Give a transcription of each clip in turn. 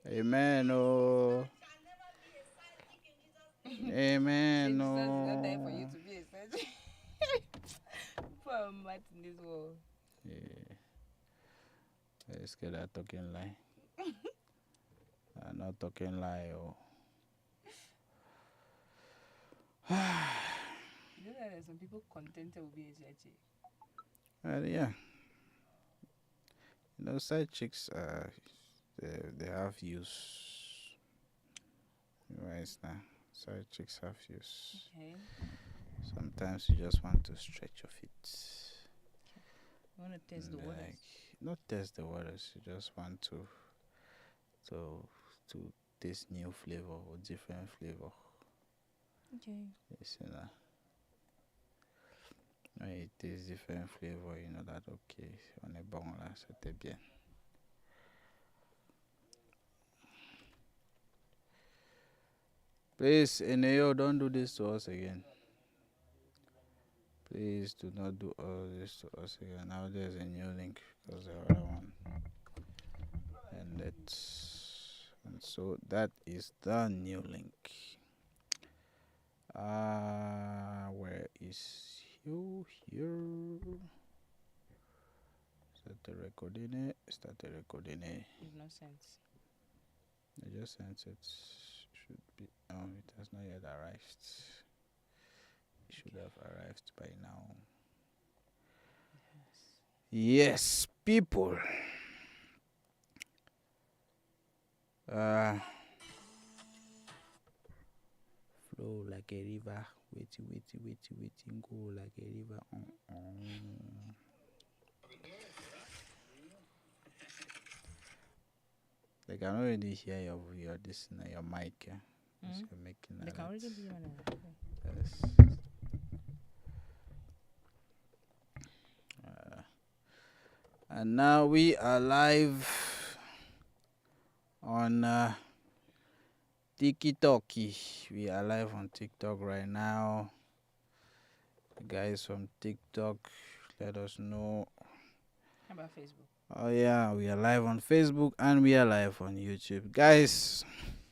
Amen. Oh. Say Amen. Jesus is not there for you Oh. to be a surgeon. Poor Matt in this world. Yeah. Let's get that talking lie. Not talking lie. Oh. You know that there's some people contented will be a surgeon. Yeah. Side chicks. They have use. Right now. Side chicks have use. Okay. Sometimes you just want to stretch your feet. You want to test the Like, waters. not test the waters. You just want to to taste new flavor or different flavor. Okay. Yes, when it tastes different flavor, you know that okay, on est bon là, c'était bien. Please, Eneo, don't do this to us again. Please do not do all this to us again. Now there's a new link because the other one ended. And so that is the new link. Where is you here? Start the recording it. Start the recording it. You've no sense. I just sent it. Should be. Oh, it has not yet arrived. It should have arrived by now. Yes, people. Uh, flow like a river. Waiting, go like a river. They can already hear your this your mic. You're making They that. can already be on it. Yes. And now we are live on TikTok. We are live on TikTok right now. Guys from TikTok, let us know. How about Facebook? Oh yeah, we are live on Facebook and we are live on YouTube. Guys,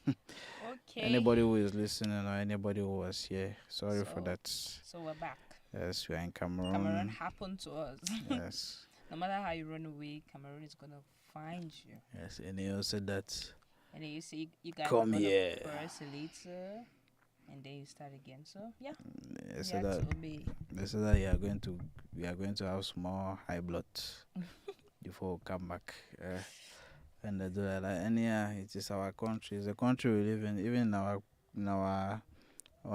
Okay. anybody who is listening or anybody who was here, sorry for that. So we're back. Yes, we are in Cameroon. Cameroon happened to us. Yes. No matter how you run away, Cameroon is gonna find you. Yes, and he also said that. And then you see you guys Come are gonna here. press later, and then you start again. So yeah, They you said have that to obey. they said that we are going to have small high blood before we come back. And they do that. And yeah, it is our country. It's the country we live in. Even our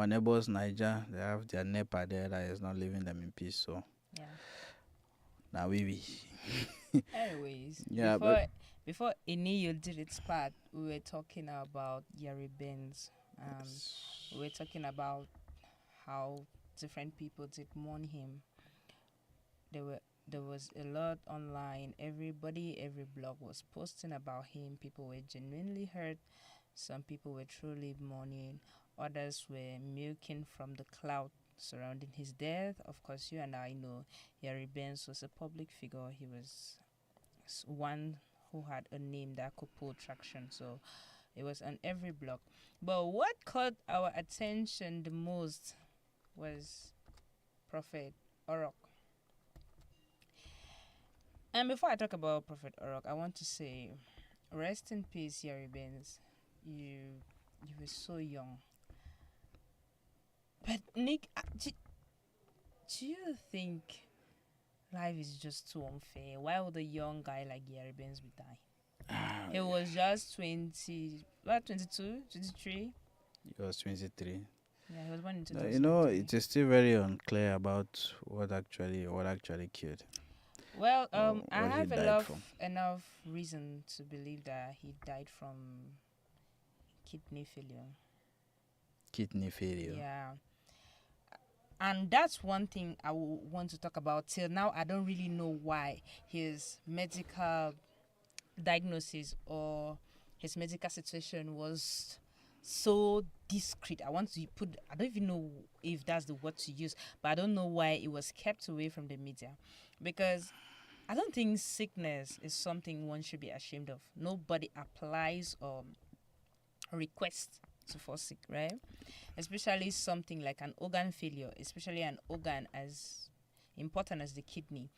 neighbors, Niger, they have their NEPA there that is not leaving them in peace. So Yeah. now we. Anyways, Yeah, before Eniyo did its part, we were talking about Yari Benz. We were talking about how different people did mourn him. There was a lot online. Every blog was posting about him. People were genuinely hurt. Some people were truly mourning. Others were milking from the cloud surrounding his death. Of course, you and I know Yari Benz was a public figure. He was one who had a name that could pull traction. So it was on every blog. But what caught our attention the most was Prophet Orok. And before I talk about Prophet Orok, I want to say, rest in peace, Yari Benz. You were so young. But Nick, do you think life is just too unfair? Why would a young guy like Yari Benz be dying? He was just 22, 23. He was 23. Yeah, he was born in No, 2003. it is still very unclear about what actually killed him. Well, I what he have died from. enough reason to believe that he died from kidney failure. Kidney failure. Yeah. And that's one thing I want to talk about. Till now, I don't really know why his medical diagnosis or his medical situation was so discreet. I don't even know if that's the word to use, but I don't know why it was kept away from the media. Because I don't think sickness is something one should be ashamed of. Nobody applies or requests to fall sick, right? Especially something like an organ failure, especially an organ as important as the kidney.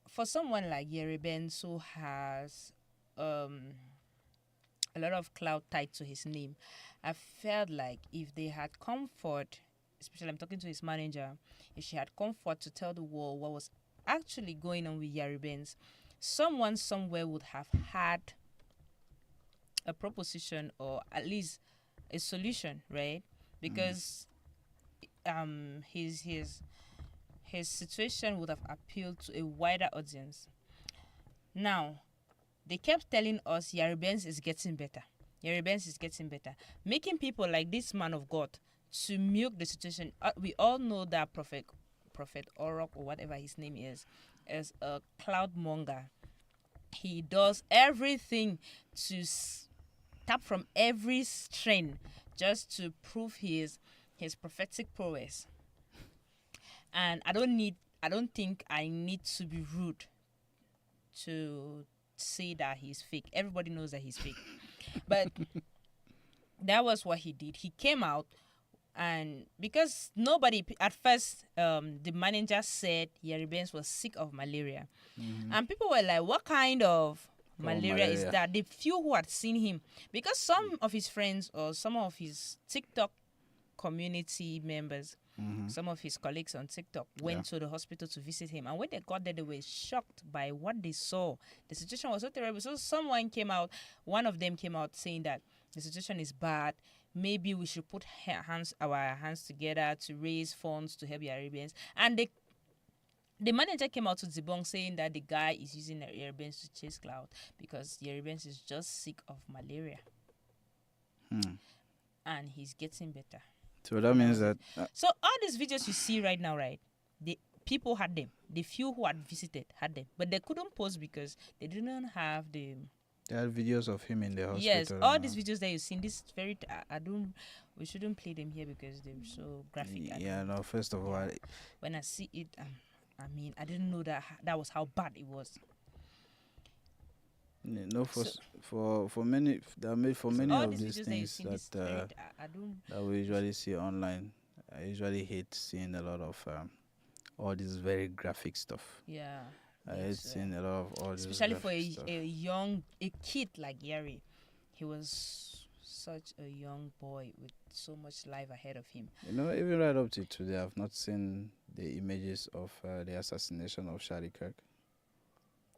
For someone like Yeri Benz who has um, a lot of clout tied to his name, I felt like if they had comfort, especially I'm talking to his manager, if she had comfort to tell the world what was actually going on with Yari Benz, someone somewhere would have had a proposition or at least a solution, right? Because his situation would have appealed to a wider audience. Now, they kept telling us Yari Benz is getting better. Yari Benz is getting better. Making people like this man of God to milk the situation. We all know that Prophet Orok or whatever his name is a cloud monger. He does everything to tap from every strain just to prove his prophetic prowess. And I don't think I need to be rude to say that he's fake. Everybody knows that he's fake. But that was what he did. He came out, and because nobody at first, the manager said Yeri Benz was sick of malaria, and people were like, "What kind of malaria is that?" The few who had seen him, because some of his friends or some of his TikTok community members, some of his colleagues on TikTok went to the hospital to visit him, and when they got there, they were shocked by what they saw. The situation was so terrible. So someone came out, one of them came out saying that the situation is bad. Maybe we should put our hands together to raise funds to help the Arabians. And the manager came out to debunk, saying that the guy is using the Arabians to chase clout because the Arabians is just sick of malaria. And he's getting better. So that means that... so all these videos you see right now, right? The people had them. The few who had visited had them. But they couldn't post because they didn't have the... There are videos of him in the hospital. Yes, all these videos that you've seen, this very... we shouldn't play them here because they're so graphic. Yeah, no, first of all... When I see it, I mean, I didn't know that was how bad it was. No, for many of these things that we usually see online, I usually hate seeing a lot of all this very graphic stuff. Yeah, I hate seeing a lot of all this, especially for a kid like Yari. He was such a young boy with so much life ahead of him. You know, even right up to today, I've not seen the images of the assassination of Charlie Kirk.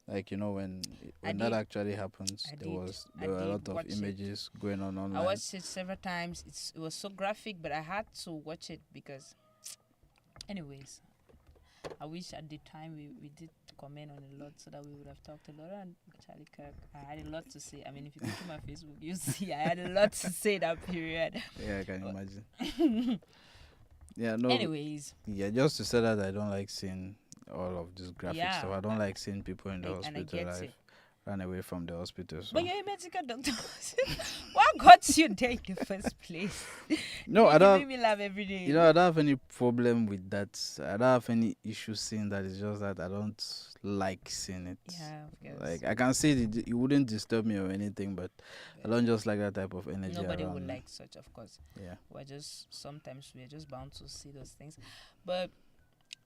Like, you know, when that actually happens, there were a lot of images going on online. I watched it several times. It was so graphic, but I had to watch it because, anyways, I wish at the time we did comment on a lot so that we would have talked a lot on Charlie Kirk. I had a lot to say. I mean, if you go to my Facebook, you see I had a lot to say that period. Yeah, I can imagine. Yeah, no. Anyways. Yeah, just to say that I don't like seeing all of this graphic stuff. I don't like seeing people in the hospital. I ran away from the hospital. So. But you're a medical doctor. What got you there in the first place? No, I don't. You make me laugh every day. You know, I don't have any problem with that. I don't have any issue seeing that. It's just that I don't like seeing it. Yeah, of course. Like, I can see it wouldn't disturb me or anything, but I don't just like that type of energy. Nobody around would me. like such, of course. Yeah. Sometimes we're just bound to see those things. But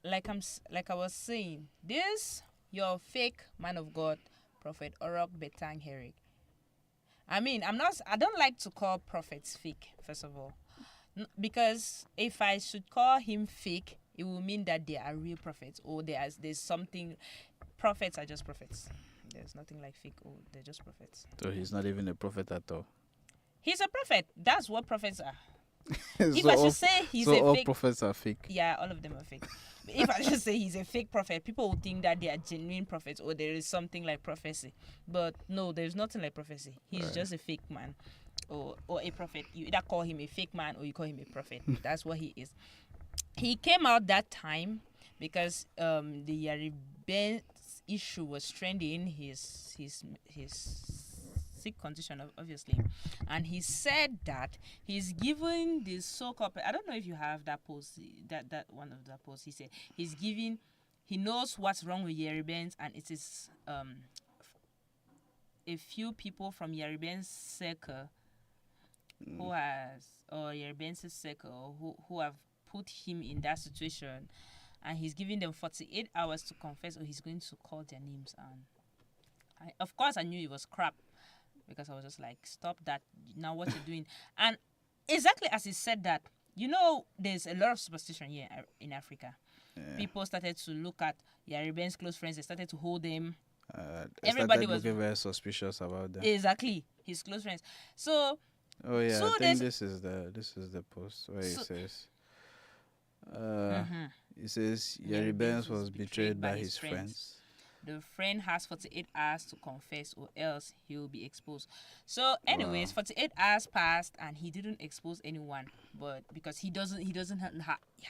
like I was saying, this your fake man of God, Prophet Orok Betang Herrick. I mean, I don't like to call prophets fake, first of all. Because if I should call him fake, it will mean that they are real prophets or there's something. Prophets are just prophets. There's nothing like fake or they're just prophets. So he's not even a prophet at all. He's a prophet. That's what prophets are. If I should say he's a fake... So all prophets are fake? Yeah, all of them are fake. If I should say he's a fake prophet, people would think that they are genuine prophets or there is something like prophecy. But no, there's nothing like prophecy. He's just a fake man or a prophet. You either call him a fake man or you call him a prophet. That's what he is. He came out that time because the Yariben's issue was trending, his sick condition, obviously, and he said that he's giving this so-called, I don't know if you have that post, that one of that posts. He said he's giving he knows what's wrong with Yeribens, and it is a few people from Yeribens' circle who has, or Yeribens' circle, who have put him in that situation, and he's giving them 48 hours to confess, or he's going to call their names. And of course, I knew it was crap, because I was just like, stop that, now what you're doing. And exactly as he said that, there's a lot of superstition here in Africa. Yeah. People started to look at Yariben's close friends. They started to hold them. Everybody was looking very suspicious about them. Exactly, his close friends. So, I think this is the post where he says, he says Yeribens was betrayed by his friends. The friend has 48 hours to confess, or else he will be exposed. So, anyways, 48 hours passed, and he didn't expose anyone. But because he doesn't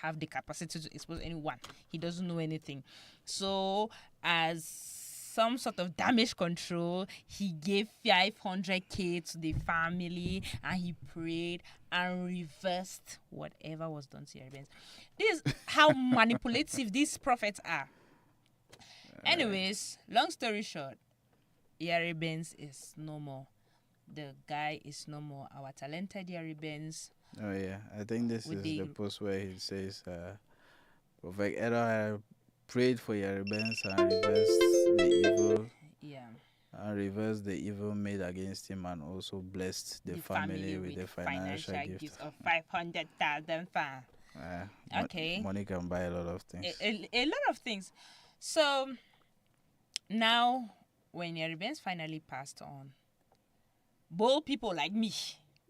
have the capacity to expose anyone, he doesn't know anything. So, as some sort of damage control, he gave 500K to the family, and he prayed and reversed whatever was done to Yeribens. This is how manipulative these prophets are. Anyways, long story short, Yeribens is no more. The guy is no more. Our talented Yeribens. Oh yeah, I think this is the post where he says, Prophet Era prayed for Yeribens and reversed the evil. Yeah. And reversed the evil made against him, and also blessed the family with the financial gift of 500,000 francs. Okay. Money can buy a lot of things. A lot of things. So now, when Yeribens finally passed on, bold people like me,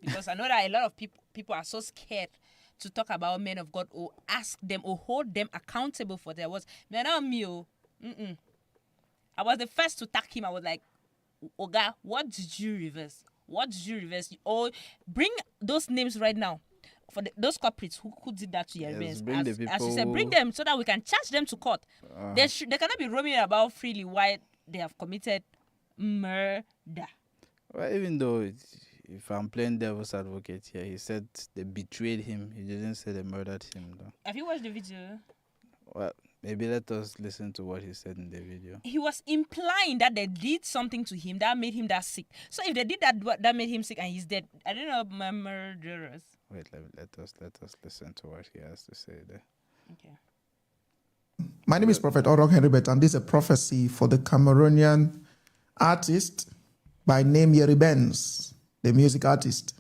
because I know that a lot of people are so scared to talk about men of God, or ask them or hold them accountable for their words. Now me, I was the first to tag him. I was like, Oga, what did you reverse? What did you reverse? Or bring those names right now for those culprits who did that to Yeribens. Yes, as you said, bring them so that we can charge them to court. They cannot be roaming about freely while they have committed murder. Well, even though if I'm playing devil's advocate here, he said they betrayed him. He didn't say they murdered him, though. Have you watched the video? Well, maybe let us listen to what he said in the video. He was implying that they did something to him that made him that sick. So if they did that made him sick and he's dead, I don't know, murderers. Wait, let us listen to what he has to say there. Okay. My name is Prophet Orok Heribert, and this is a prophecy for the Cameroonian artist by name Yeribens, the music artist.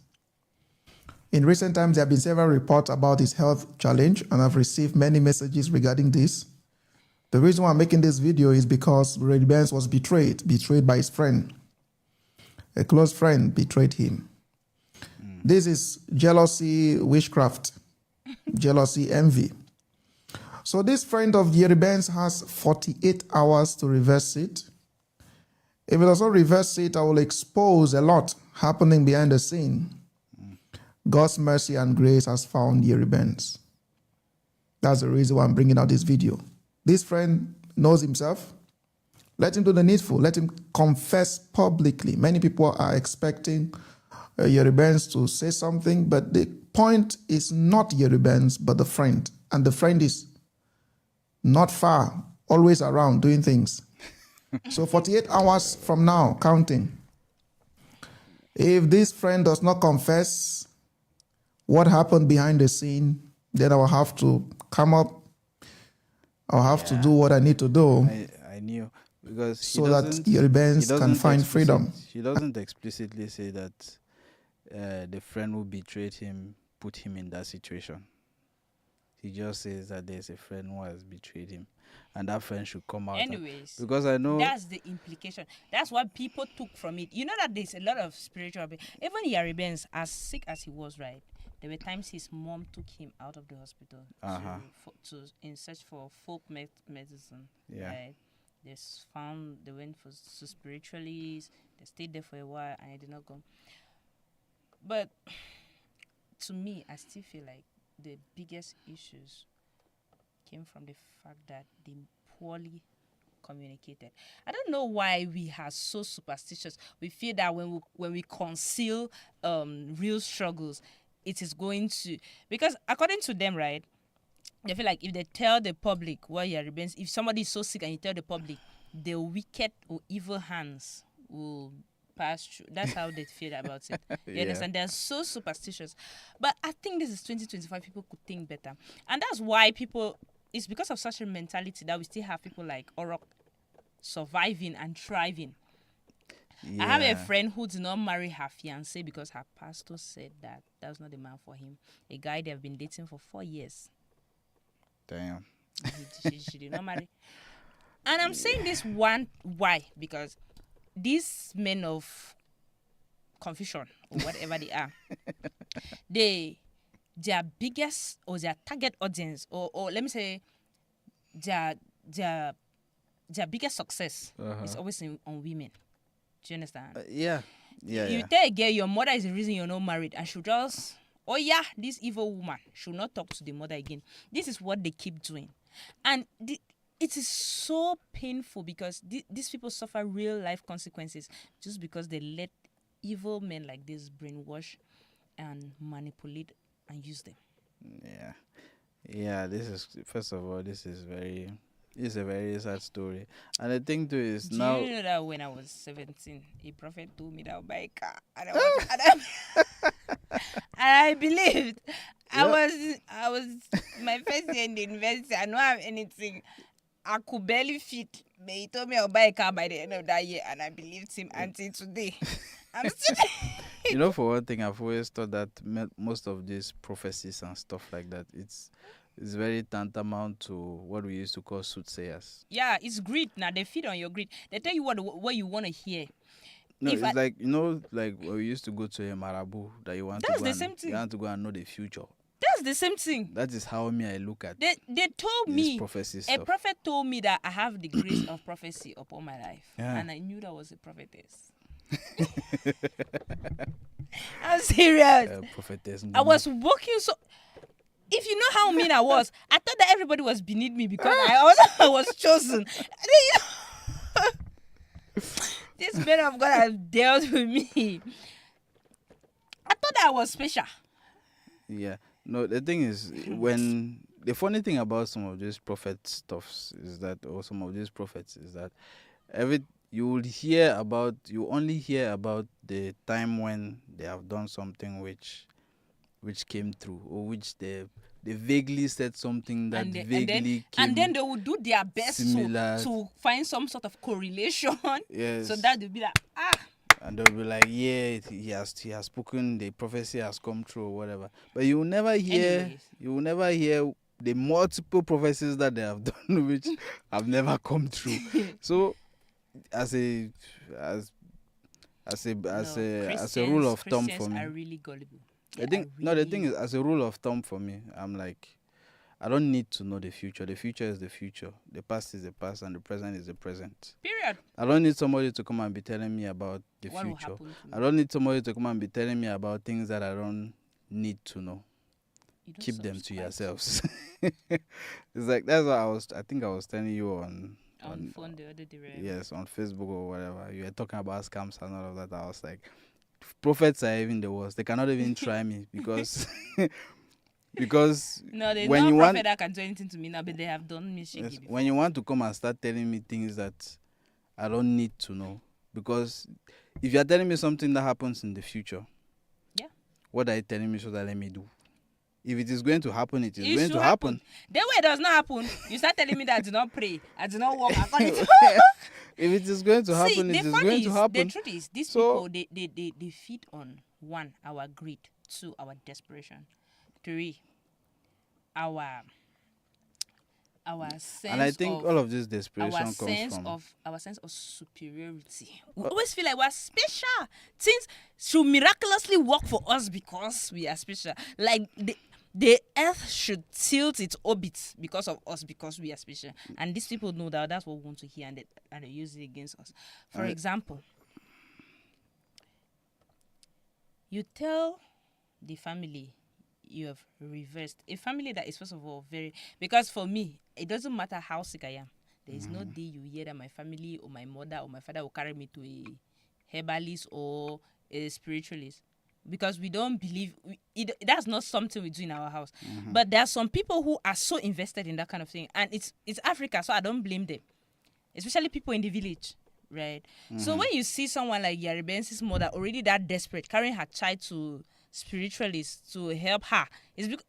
In recent times, there have been several reports about his health challenge, and I've received many messages regarding this. The reason why I'm making this video is because Yeribens was betrayed by his friend. A close friend betrayed him. This is jealousy, witchcraft, jealousy, envy. So this friend of Yeribens has 48 hours to reverse it. If it does not reverse it, I will expose a lot happening behind the scene. God's mercy and grace has found Yeribens. That's the reason why I'm bringing out this video. This friend knows himself. Let him do the needful. Let him confess publicly. Many people are expecting Yeribens to say something, but the point is not Yeribens, but the friend. And the friend is not far, always around doing things. So 48 hours from now, counting. If this friend does not confess what happened behind the scene, then I will have to come up. I'll have to do what I need to do. I knew. Because so that Yeribens can find freedom. He doesn't explicitly say that the friend who betrayed him put him in that situation. He just says that there's a friend who has betrayed him, and that friend should come out. Anyways, because I know that's the implication. That's what people took from it. You know that there's a lot of spiritual. Even Yeribens, as sick as he was, right? There were times his mom took him out of the hospital in search for folk medicine. Yeah. Right? They went to spiritualists. They stayed there for a while, and it did not go. But to me, I still feel like the biggest issues came from the fact that they poorly communicated. I don't know why we are so superstitious. We feel that when we conceal real struggles, it is going to, because according to them, right, They feel like if they tell the public what Yaribens, if somebody is so sick and you tell the public, the wicked or evil hands will pass through. That's how they feel about it. You understand? They're so superstitious. But I think this is 2025. People could think better. And that's why it's because of such a mentality that we still have people like Orok surviving and thriving. I have a friend who did not marry her fiancé because her pastor said that was not the man for him. A guy they have been dating for 4 years. Damn. She did not marry. And I'm saying this why? Because these men of confusion or whatever they are, their biggest or their target audience or let me say their biggest success is always on women. Do you understand? You tell a girl your mother is the reason you're not married, and she'll just, this evil woman should not talk to the mother again. This is what they keep doing. And it is so painful because these people suffer real life consequences just because they let evil men like this brainwash and manipulate and use them. This is, first of all, it's a very sad story. And the thing too is Do now... you know that when I was 17, a prophet told me that I'll buy a car? And I believed. I was my first year in the university. I don't have anything. I could barely fit. But he told me I'll buy a car by the end of that year. And I believed him until today. I'm still... for one thing, I've always thought that most of these prophecies and stuff like that, it's very tantamount to what we used to call soothsayers. Yeah, it's greed. Now they feed on your greed. They tell you what you want to hear. No, it's like like when we used to go to a marabu that you want to go and know the future. That's the same thing. That is how I look at. They told me prophecy a prophet told me that I have the grace of prophecy upon my life, and I knew that was a prophetess. I'm serious. Prophetess. I was walking so. If you know how mean I was, I thought that everybody was beneath me because I was chosen. This man of God has dealt with me. I thought that I was special. Yeah. No, the thing is, the funny thing about some of these prophet stuffs is that, or some of these prophets is that you only hear about the time when they have done something which came through, or which they vaguely said something that came and then they will do their best to find some sort of correlation. Yes. So that they'll be like, and they'll be like, he has spoken, the prophecy has come true or whatever. But you will never hear the multiple prophecies that they have done which have never come true. So as a rule of thumb for me, Christians are really gullible. The thing is, as a rule of thumb for me, I'm like, I don't need to know the future. The future is the future. The past is the past, and the present is the present. Period. I don't need somebody to come and be telling me about the future. I don't need somebody to come and be telling me about things that I don't need to know. Keep them to yourselves. It's like, that's what I think I was telling you on phone the other day, right? Yes, on Facebook or whatever. You were talking about scams and all of that. I was like, prophets are even the worst. They cannot even try me because no, there's no prophet that can do anything to me now, but they have done me shaky before. When you want to come and start telling me things that I don't need to know, because if you're telling me something that happens in the future, what are you telling me so that let me do? If it is going to happen, it is going to happen. Then when it does not happen, you start telling me that I do not pray, I do not walk according to... If it is going to happen, it is going to happen. The truth is, these people, they feed on, 1, our greed, 2, our desperation, 3, our sense of... And I think all of this desperation comes from... our sense of superiority. We always feel like we're special. Things should miraculously work for us because we are special. Like, the earth should tilt its orbit because of us, because we are special. And these people know that that's what we want to hear, and they use it against us. For example, you tell the family you have reversed. A family that is, first of all, because for me, it doesn't matter how sick I am. There is no day you hear that my family or my mother or my father will carry me to a herbalist or a spiritualist. because we don't believe that's not something we do in our house. But there are some people who are so invested in that kind of thing, and it's Africa, so I don't blame them, especially people in the village, right? So when you see someone like Yariben's mother already that desperate, carrying her child to spiritualists to help her, is because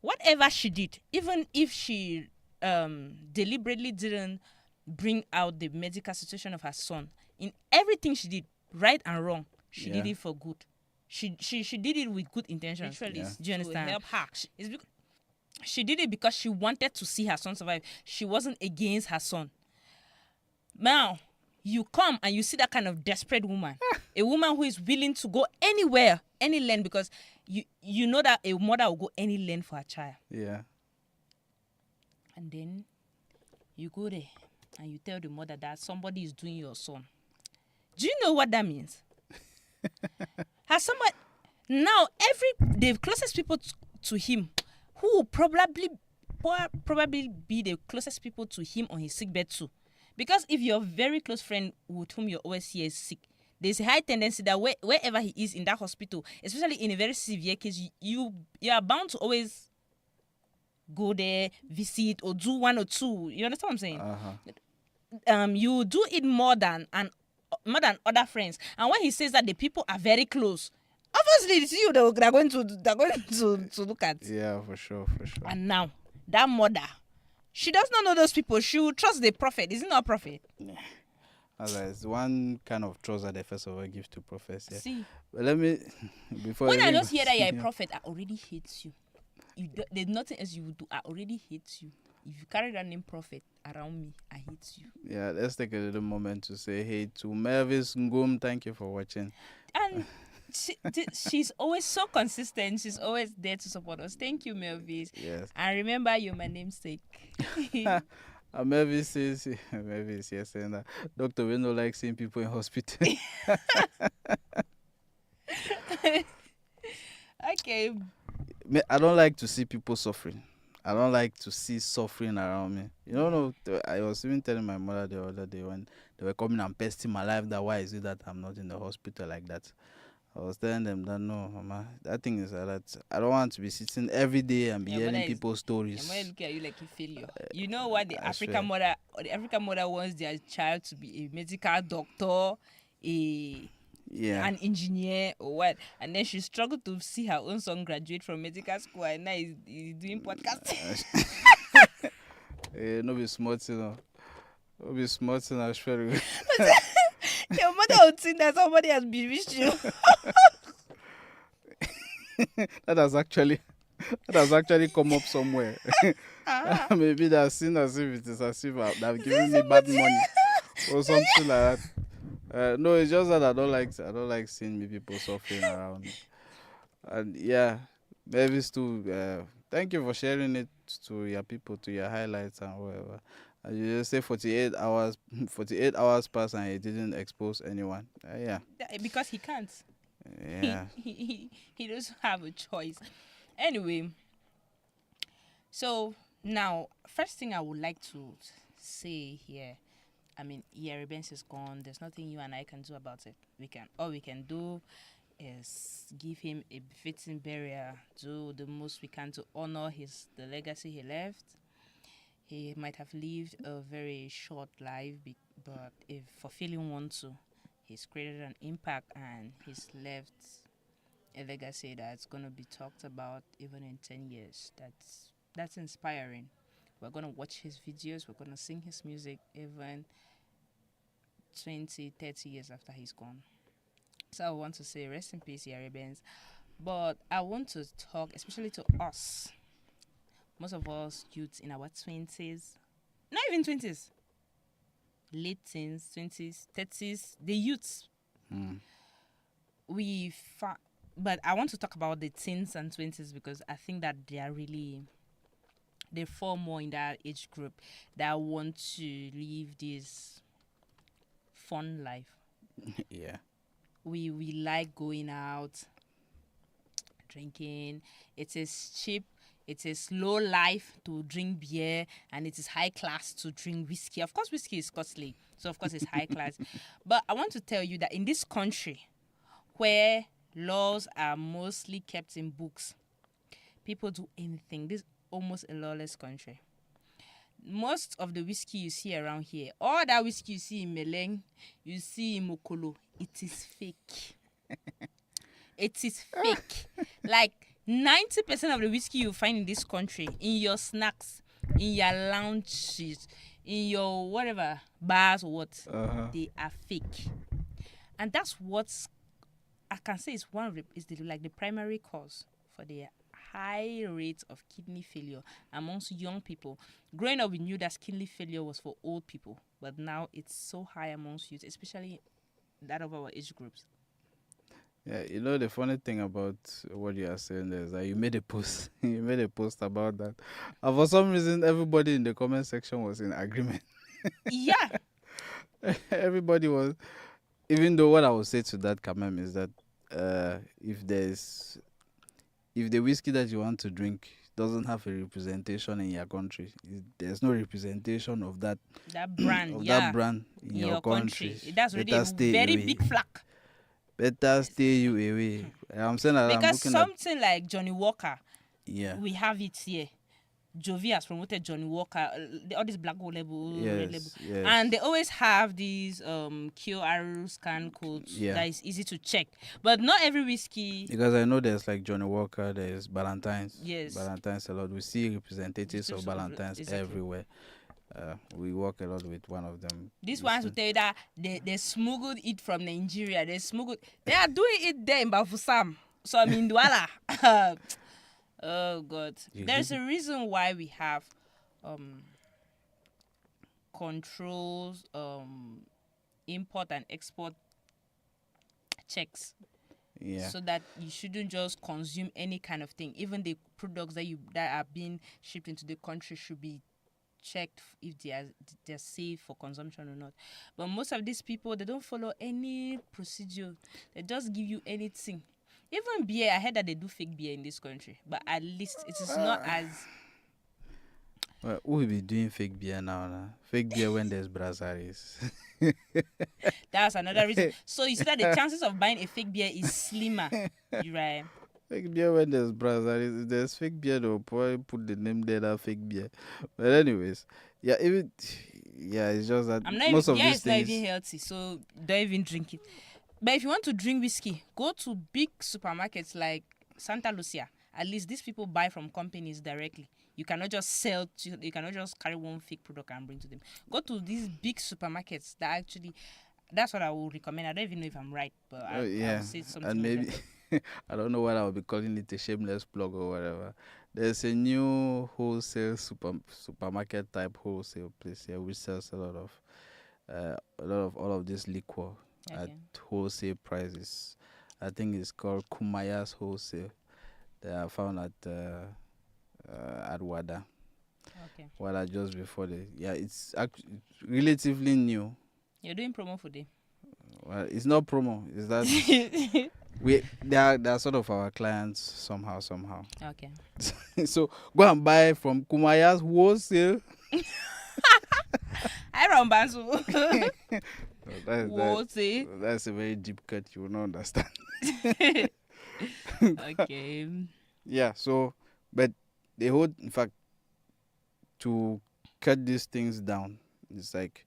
whatever she did, even if she deliberately didn't bring out the medical situation of her son, in everything she did, right and wrong, she did it for good. She did it with good intentions. Do you understand? Help her. She did it because she wanted to see her son survive. She wasn't against her son. Now, you come and you see that kind of desperate woman, a woman who is willing to go anywhere, any land, because you know that a mother will go any land for her child. Yeah. And then you go there and you tell the mother that somebody is doing your son. Do you know what that means? Has somebody now the closest people to him, who will probably be the closest people to him on his sickbed too, because if your very close friend with whom you always see is sick, there's a high tendency that wherever he is in that hospital, especially in a very severe case, you are bound to always go there, visit, or do one or two. You understand what I'm saying? You do it more than other friends. And when he says that the people are very close, obviously it's you they're going to look at. Yeah, for sure. And now that mother, she does not know those people. She will trust the prophet. Isn't it a prophet? Yeah. It's one kind of trust that they first of all give to prophets. Yeah. See, but let me before when I just hear that you're a prophet, I already hate you. There's nothing else you would do. I already hate you. If you carry that name prophet around me, I hate you. Yeah, let's take a little moment to say hey to Melvis Ngum. Thank you for watching. And she's always so consistent. She's always there to support us. Thank you, Melvis. Yes. And remember, you're my namesake. Melvis says, Melvis, yes, saying that Doctor, we don't like seeing people in hospital. Okay. I don't like to see people suffering. I don't like to see suffering around me. You know, I was even telling my mother the other day when they were coming and pesting my life that why is it that I'm not in the hospital like that. I was telling them that no, Mama, that thing is that I don't want to be sitting every day and be hearing people's stories. Your mother look at you like a failure. You know what the African mother wants their child to be a medical doctor, an engineer or what, and then she struggled to see her own son graduate from medical school, and now he's doing podcasting. No be smart, you know. No be smart, you know. Your mother would think that somebody has bewitched you. that has actually come up somewhere. Maybe that's seen as if it is as if they've given me bad money or something like that. No, it's just that I don't like seeing people suffering around me. And yeah, maybe too. Thank you for sharing it to your people, to your highlights and whatever. And you just say 48 hours passed and he didn't expose anyone. Yeah. Because he can't. Yeah. He doesn't have a choice. Anyway, so now, first thing I would like to say here, I mean, Benz is gone. There's nothing you and I can do about it. All we can do is give him a befitting burial, do the most we can to honor the legacy he left. He might have lived a very short life, but a fulfilling one too. He's created an impact and he's left a legacy that's going to be talked about even in 10 years. That's inspiring. We're going to watch his videos. We're going to sing his music even 20, 30 years after he's gone. So I want to say rest in peace, Benz. But I want to talk especially to us. Most of us youths in our 20s, not even 20s, late teens, 20s, 30s, the youths. But I want to talk about the teens and 20s because I think that they fall more in that age group that want to live this fun life. Yeah. We like going out, drinking. It is cheap. It is low life to drink beer, and it is high class to drink whiskey. Of course, whiskey is costly, so of course it's high class. But I want to tell you that in this country, where Laws are mostly kept in books. People do anything. This is almost a lawless country. Most of the whiskey you see around here, all that whiskey you see in Meleng, you see in Mokolo, it is fake. It is fake. Like 90% of the whiskey you find in this country, in your snacks, in your lounges, in your whatever bars or what, they are fake. And that's what I can say is the primary cause for the high rate of kidney failure amongst young people. Growing up, we knew that kidney failure was for old people, but now it's so high amongst youth, especially that of our age groups. Yeah, you know the funny thing about what you are saying there is that you made a post. You made a post about that, and for some reason, everybody in the comment section was in agreement. Yeah. Everybody was. Even though what I would say to that, Kamem, is that if the whiskey that you want to drink doesn't have a representation in your country, there's no representation of that brand, of that brand in your country. That's really a very big flag. Better stay you away. I'm saying that because I'm something like Johnny Walker, yeah, we have it here. Jovi has promoted Johnny Walker, all these black gold label, red label, and they always have these QR scan codes that is easy to check. But not every whiskey. Because I know there's like Johnny Walker, there's Ballantines. Yes. Ballantines a lot. We see representatives of Ballantines everywhere. We work a lot with one of them. These ones will tell you that they smuggled it from Nigeria. They are doing it there in Bafusam. So I mean, Douala. Oh God! There's a reason why we have controls, import and export checks. Yeah. So that you shouldn't just consume any kind of thing. Even the products that are being shipped into the country should be checked if they're safe for consumption or not. But most of these people, they don't follow any procedure. They just give you anything. Even beer, I heard that they do fake beer in this country, but at least it is not as. Well, who will be doing fake beer now? Fake beer when there's brasseries. That's another reason. So you see that the chances of buying a fake beer is slimmer, right? Fake beer when there's brasseries. If there's fake beer, they'll probably put the name there, that fake beer. But anyways, it's just that most of these things. It's not even healthy, so don't even drink it. But if you want to drink whiskey, go to big supermarkets like Santa Lucia. At least these people buy from companies directly. You cannot just you cannot just carry one fake product and bring to them. Go to these big supermarkets that actually, that's what I would recommend. I don't even know if I'm right, but I will say something. And maybe, I don't know what I will be calling it, a shameless plug or whatever. There's a new wholesale supermarket type wholesale place here which sells a lot of all of this liquor. At wholesale prices. I think it's called Kumaya's Wholesale. They are found at Wada. Okay. Wada just before it's relatively new. You're doing promo for them. Well, it's not promo. It's that they are sort of our clients somehow. Okay. So go and buy from Kumaya's Wholesale. I run Bansu. That's a very deep cut. You will not understand. Okay. Yeah. So, but the whole, in fact, to cut these things down, it's like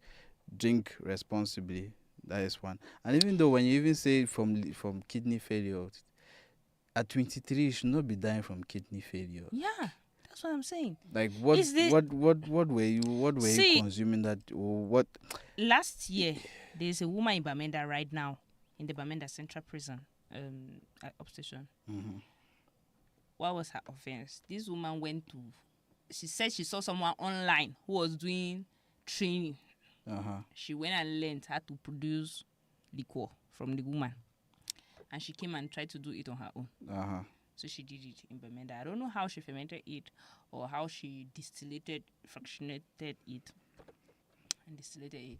drink responsibly. That is one. And even though when you even say from kidney failure, at 23 you should not be dying from kidney failure. Yeah. That's what I'm saying. Like what were you consuming that, or what? Last year there's a woman in Bamenda right now in the Bamenda Central Prison upstation. Mm-hmm. What was her offense? This woman she said she saw someone online who was doing training. She went and learned how to produce liquor from the woman, and she came and tried to do it on her own. So she did it in Bamenda. I don't know how she fermented it or how she fractionated it and distillated it.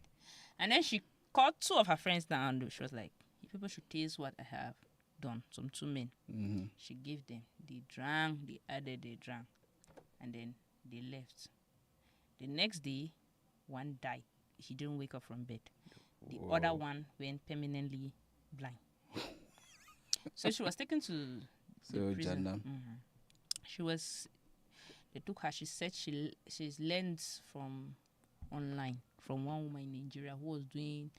And then she called two of her friends down and she was like, people should taste what I have done. Some 2 men. Mm-hmm. She gave them. They drank, they added, they drank. And then they left. The next day, one died. He didn't wake up from bed. The other one went permanently blind. So she was taken to the prison. They took her. She said she's learned from online from one woman in Nigeria who was doing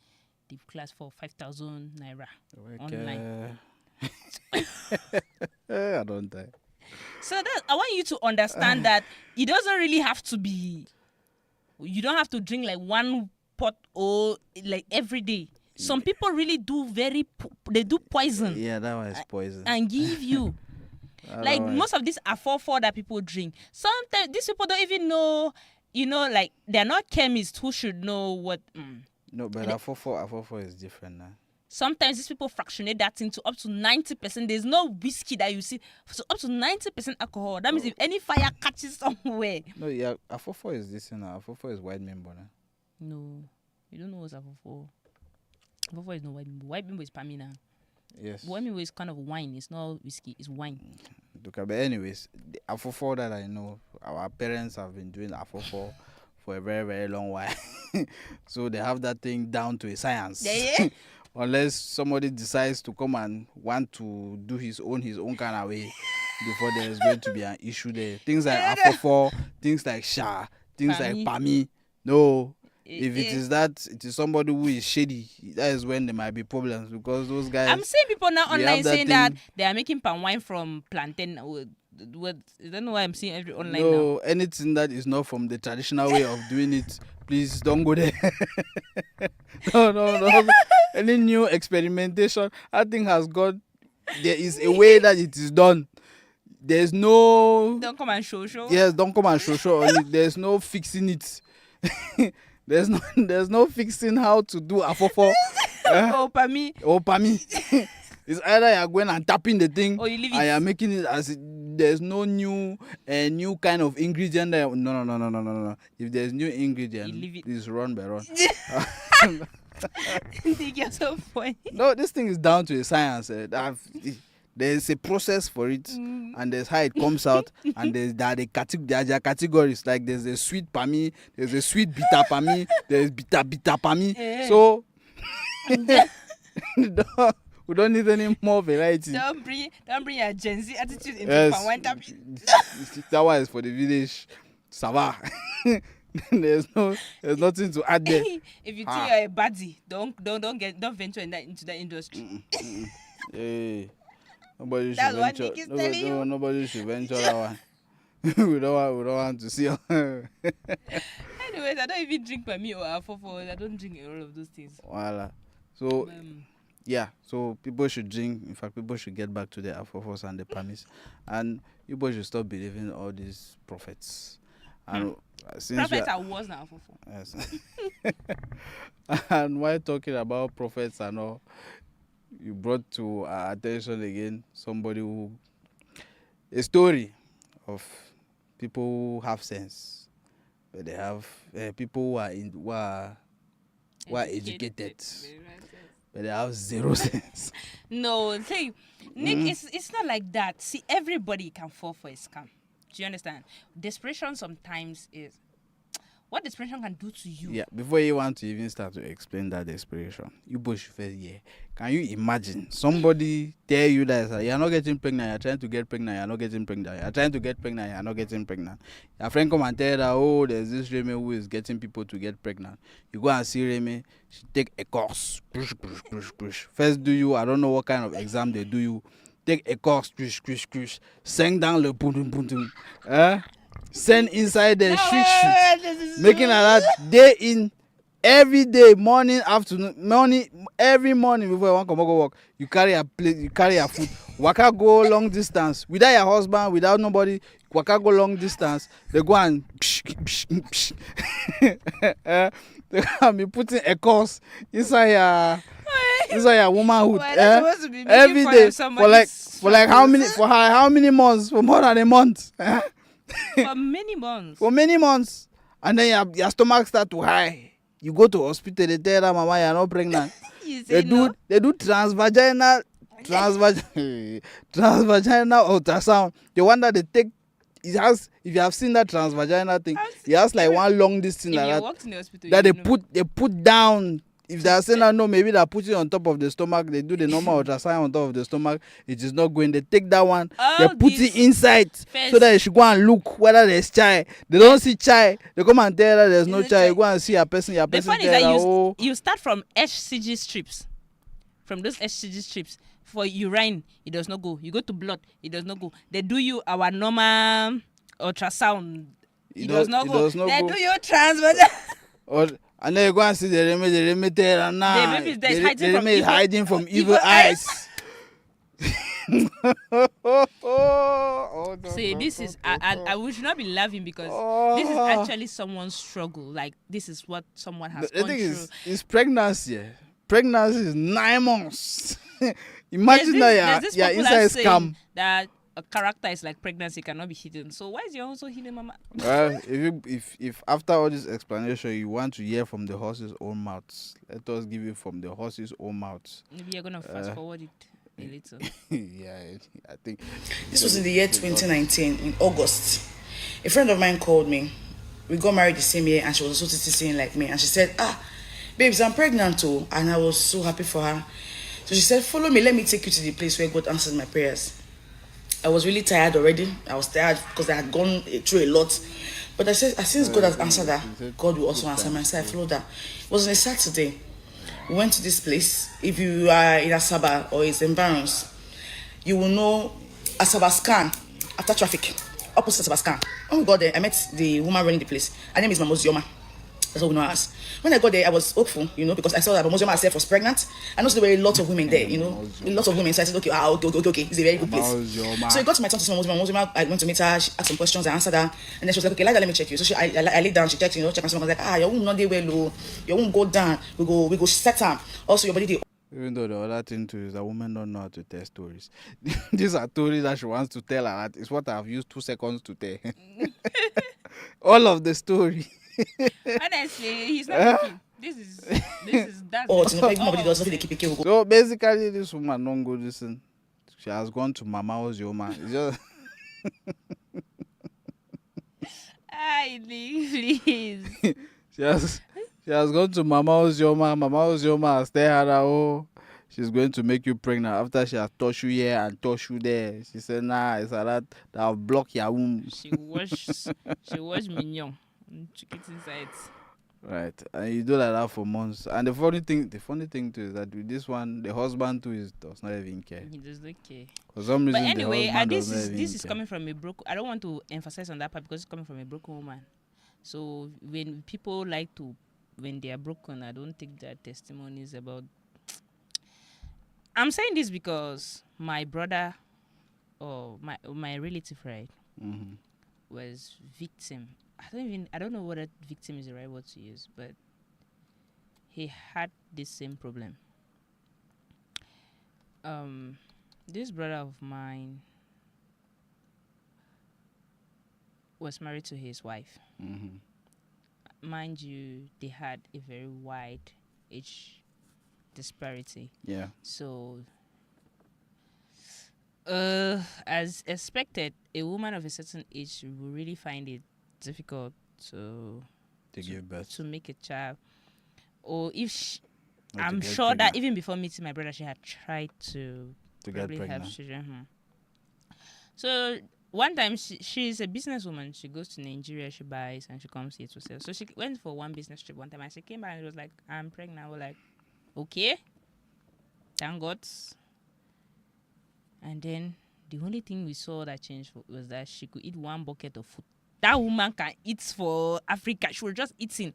the class for 5,000 naira online. I don't die. So I want you to understand that it doesn't really have to be. You don't have to drink like one pot or like every day. Some people really do they do poison. Yeah, that one is poison. And give you. Like most of these are 4 that people drink. Sometimes these people don't even know, like they're not chemists who should know what. No, but A44 is different now. Sometimes these people fractionate that into up to 90%. There's no whiskey that you see. So up to 90% alcohol. That means if any fire catches somewhere. No, yeah, A44 is this now. A44 is white member now. No, you don't know what's A44. A44 is not white member. White member is Pamina. Yes. White member is kind of wine. It's not whiskey. It's wine. Okay, but anyways, the A44 that I know, our parents have been doing A44 for a very, very long while. So they have that thing down to a science. Yeah. Unless somebody decides to come and want to do his own kind of way before there is going to be an issue there. Things like A44, things like Sha, things like Pami. No. If it is that, it is somebody who is shady. That is when there might be problems because those guys. I'm seeing people now online saying that they are making palm wine from plantain. What? I don't know why I'm seeing every online now. No, anything that is not from the traditional way of doing it, please don't go there. No. Any new experimentation, I think has got. There is a way that it is done. There's no. Don't come and show. Yes, don't come and show on it. There's no fixing it. There's no fixing how to do A44. Oh, Pami. It's either you're going and tapping the thing or you leave it. And you're making it as there's no new kind of ingredient there. No. If there's new ingredient, please run. Think you're so funny. No, this thing is down to a science. There's a process for it, and there's how it comes out, and there are categories. Like there's a sweet pami, there's a sweet bitter pami, there's bitter pami. So we don't need any more variety. Don't bring your Gen Z attitude into palm wine tapping. That one is for the village. Sava. There's nothing to add there. If you think you're a baddie, don't venture into that industry. Hey. Nobody should venture. Nobody should venture that one. we don't want to see. Anyways, I don't even drink Pami or A44. I don't drink all of those things. Voila. So so people should drink. In fact, people should get back to the A44s and the Pamis, and people should stop believing all these prophets. And prophets are worse than A44. Yes. And while talking about prophets and all, you brought to our attention again a story of people who have sense, but they have people who are educated, but they have zero sense. No, see, Nick, it's not like that. See, everybody can fall for a scam. Do you understand? Desperation sometimes is what desperation can do to you. Yeah, before you want to even start to explain that desperation, you both should first can you imagine somebody tell you that you're not getting pregnant, you're trying to get pregnant, you're not getting pregnant, you're trying to get pregnant, you're not getting pregnant. Your friend come and tell you that, there's this Remy who is getting people to get pregnant. You go and see Remy, she take a course. Push. First do you, I don't know what kind of exam they do you. Take a course, send down the puntum. Send inside the shoot. Making like that day in, every day, morning, afternoon, every morning before you want to go work, you carry a plate, you carry a food. Waka go long distance without your husband, without nobody. Waka go long distance. They go and they can be putting a course inside your womanhood. Every day for how many months? For more than a month. For many months. And then your stomach start to high. You go to hospital, they tell her, Mama, you're not pregnant. They do transvaginal ultrasound. The one that they take, if you have seen that transvaginal thing, it has like one long distance like that. In the hospital, that they put down if they are saying that no, maybe they put it on top of the stomach, they do the normal ultrasound on top of the stomach, it is not going. They take that one, they put it inside so that you should go and look whether there's child. They don't see child. They come and tell her there's no child. You go and see a person. Your person tell that you start from HCG strips. From those HCG strips. For urine, it does not go. You go to blood, it does not go. They do you our normal ultrasound. It does not go. They do you transfer. And then you go and see the remedy there and now. The baby is hiding from evil eyes. See, this is we should not be laughing because this is actually someone's struggle. Like this is what someone has gone through. It's pregnancy. Pregnancy is 9 months. Imagine that your inside is scam. That a character is like pregnancy, cannot be hidden. So why is you also hidden, Mama? Well, if after all this explanation you want to hear from the horse's own mouth, let us give it from the horse's own mouth. Maybe you're gonna fast forward it a little. Yeah, I think this was in the year 2019 in August. A friend of mine called me. We got married the same year, and she was also saying like me. And she said, babes, I'm pregnant too. And I was so happy for her. So she said, follow me, let me take you to the place where God answers my prayers. I was really tired already. I was tired because I had gone through a lot. But I said, since God has answered that, God will also answer me. So I followed that. It was on a Saturday. We went to this place. If you are in Asaba or its environs, you will know Asaba Scan after traffic. Opposite Asaba Scan. When we got there, I met the woman running the place. Her name is Mama Zioma. That's all we know her as. When I got there, I was hopeful, because I saw that Mama Zioma herself was pregnant. And also there were a lot of women there, a lot of women. So I said, okay, it's a very good place. So it got to my turn to see Mama Zioma. I went to meet her, she asked some questions, I answered her. And then she was like, okay, let me check you. So I laid down, she checked, checked my stomach. I was like, your womb not there well, your womb go down. We go set her. Also, your body, even though the other thing too is that women don't know how to tell stories. These are stories that she wants to tell, and that is what I've used 2 seconds to tell. All of the story. Honestly, he's not looking. This is that's So basically this woman don't go listen. She has gone to Mama Ozioma. It's just please. She has gone to Mama Ozioma. Mama Ozioma has told her she's going to make you pregnant after she has touched you here and touched you there. She said, nah, it's a lot that will block your womb. She was mignon. Check it inside. Right. And you do like that for months. And the funny thing too is that with this one, the husband too does not even care. He does not care. For some reason, but anyway, this is coming from a broken. I don't want to emphasize on that part because it's coming from a broken woman. So when people when they are broken, I don't think their testimonies about. I'm saying this because my brother, or my relative, right, was victim. I don't know whether victim is the right word to use, but he had this same problem. This brother of mine was married to his wife. Mind you, they had a very wide age disparity. Yeah. So, as expected, a woman of a certain age will really find it difficult to give birth, to make a child, or if I'm sure pregnant. That even before meeting my brother, she had tried to get pregnant. Have children. So one time she's a businesswoman. She goes to Nigeria, she buys, and she comes here to sell. So she went for one business trip one time, and she came back and was like, "I'm pregnant." We're like, "Okay, thank God." And then the only thing we saw that changed was that she could eat 1 bucket of food. That woman can eat for Africa. She was just eating,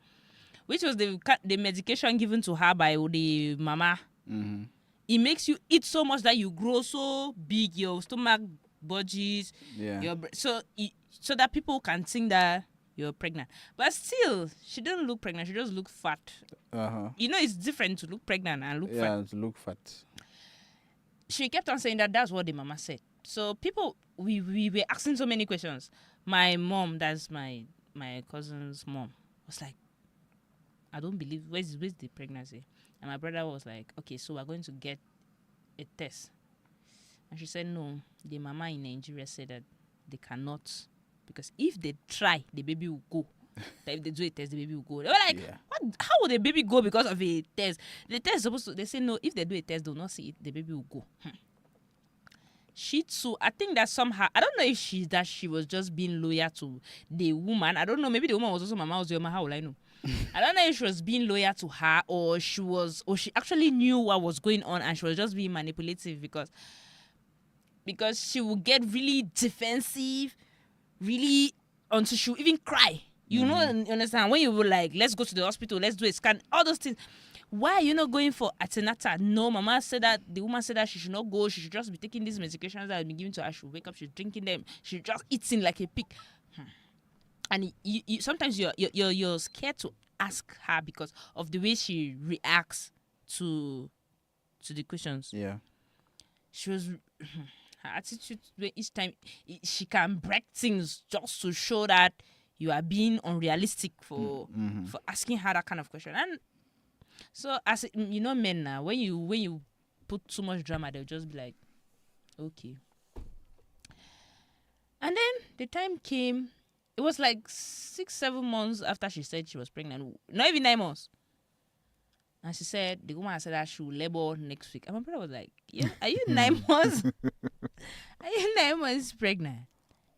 which was the medication given to her by the mama. It makes you eat so much that you grow so big, your stomach budges. Yeah. So that people can think that you're pregnant. But still, she didn't look pregnant. She just looked fat. It's different to look pregnant and look fat. Yeah, to look fat. She kept on saying that that's what the mama said. So people, we were asking so many questions. My mom, that's my cousin's mom, was like, I don't believe, where's the pregnancy? And my brother was like, okay, so we're going to get a test. And she said, no, the mama in Nigeria said that they cannot, because if they try, the baby will go. that if they do a test, the baby will go. They were like, what? How would the baby go because of a test? The test is supposed to, they say no, if they do a test, they'll not see it, the baby will go. She too, I think that somehow, I don't know if she was just being loyal to the woman. I don't know, maybe the woman was also Mama Ozioma, how will I know? I don't know if she was being loyal to her or she actually knew what was going on and she was just being manipulative because she would get really defensive, really, until she would even cry. You know, you understand? When you were like, let's go to the hospital, let's do a scan, all those things. Why are you not going for antenatal? No, Mama said that, the woman said that she should not go. She should just be taking these medications that have been given to her. She should wake up, she's drinking them. She's just eating like a pig. And you sometimes you're scared to ask her because of the way she reacts to the questions. Yeah. She was... her attitude each time she can break things just to show that you are being unrealistic for asking her that kind of question. And so, as you know, men now, when you put too much drama, they'll just be like, okay. And then the time came. It was like 6-7 months after she said she was pregnant. Not even 9 months. And she said, the woman said that she will labor next week. And my brother was like, yeah, are you 9 months? Are you 9 months pregnant?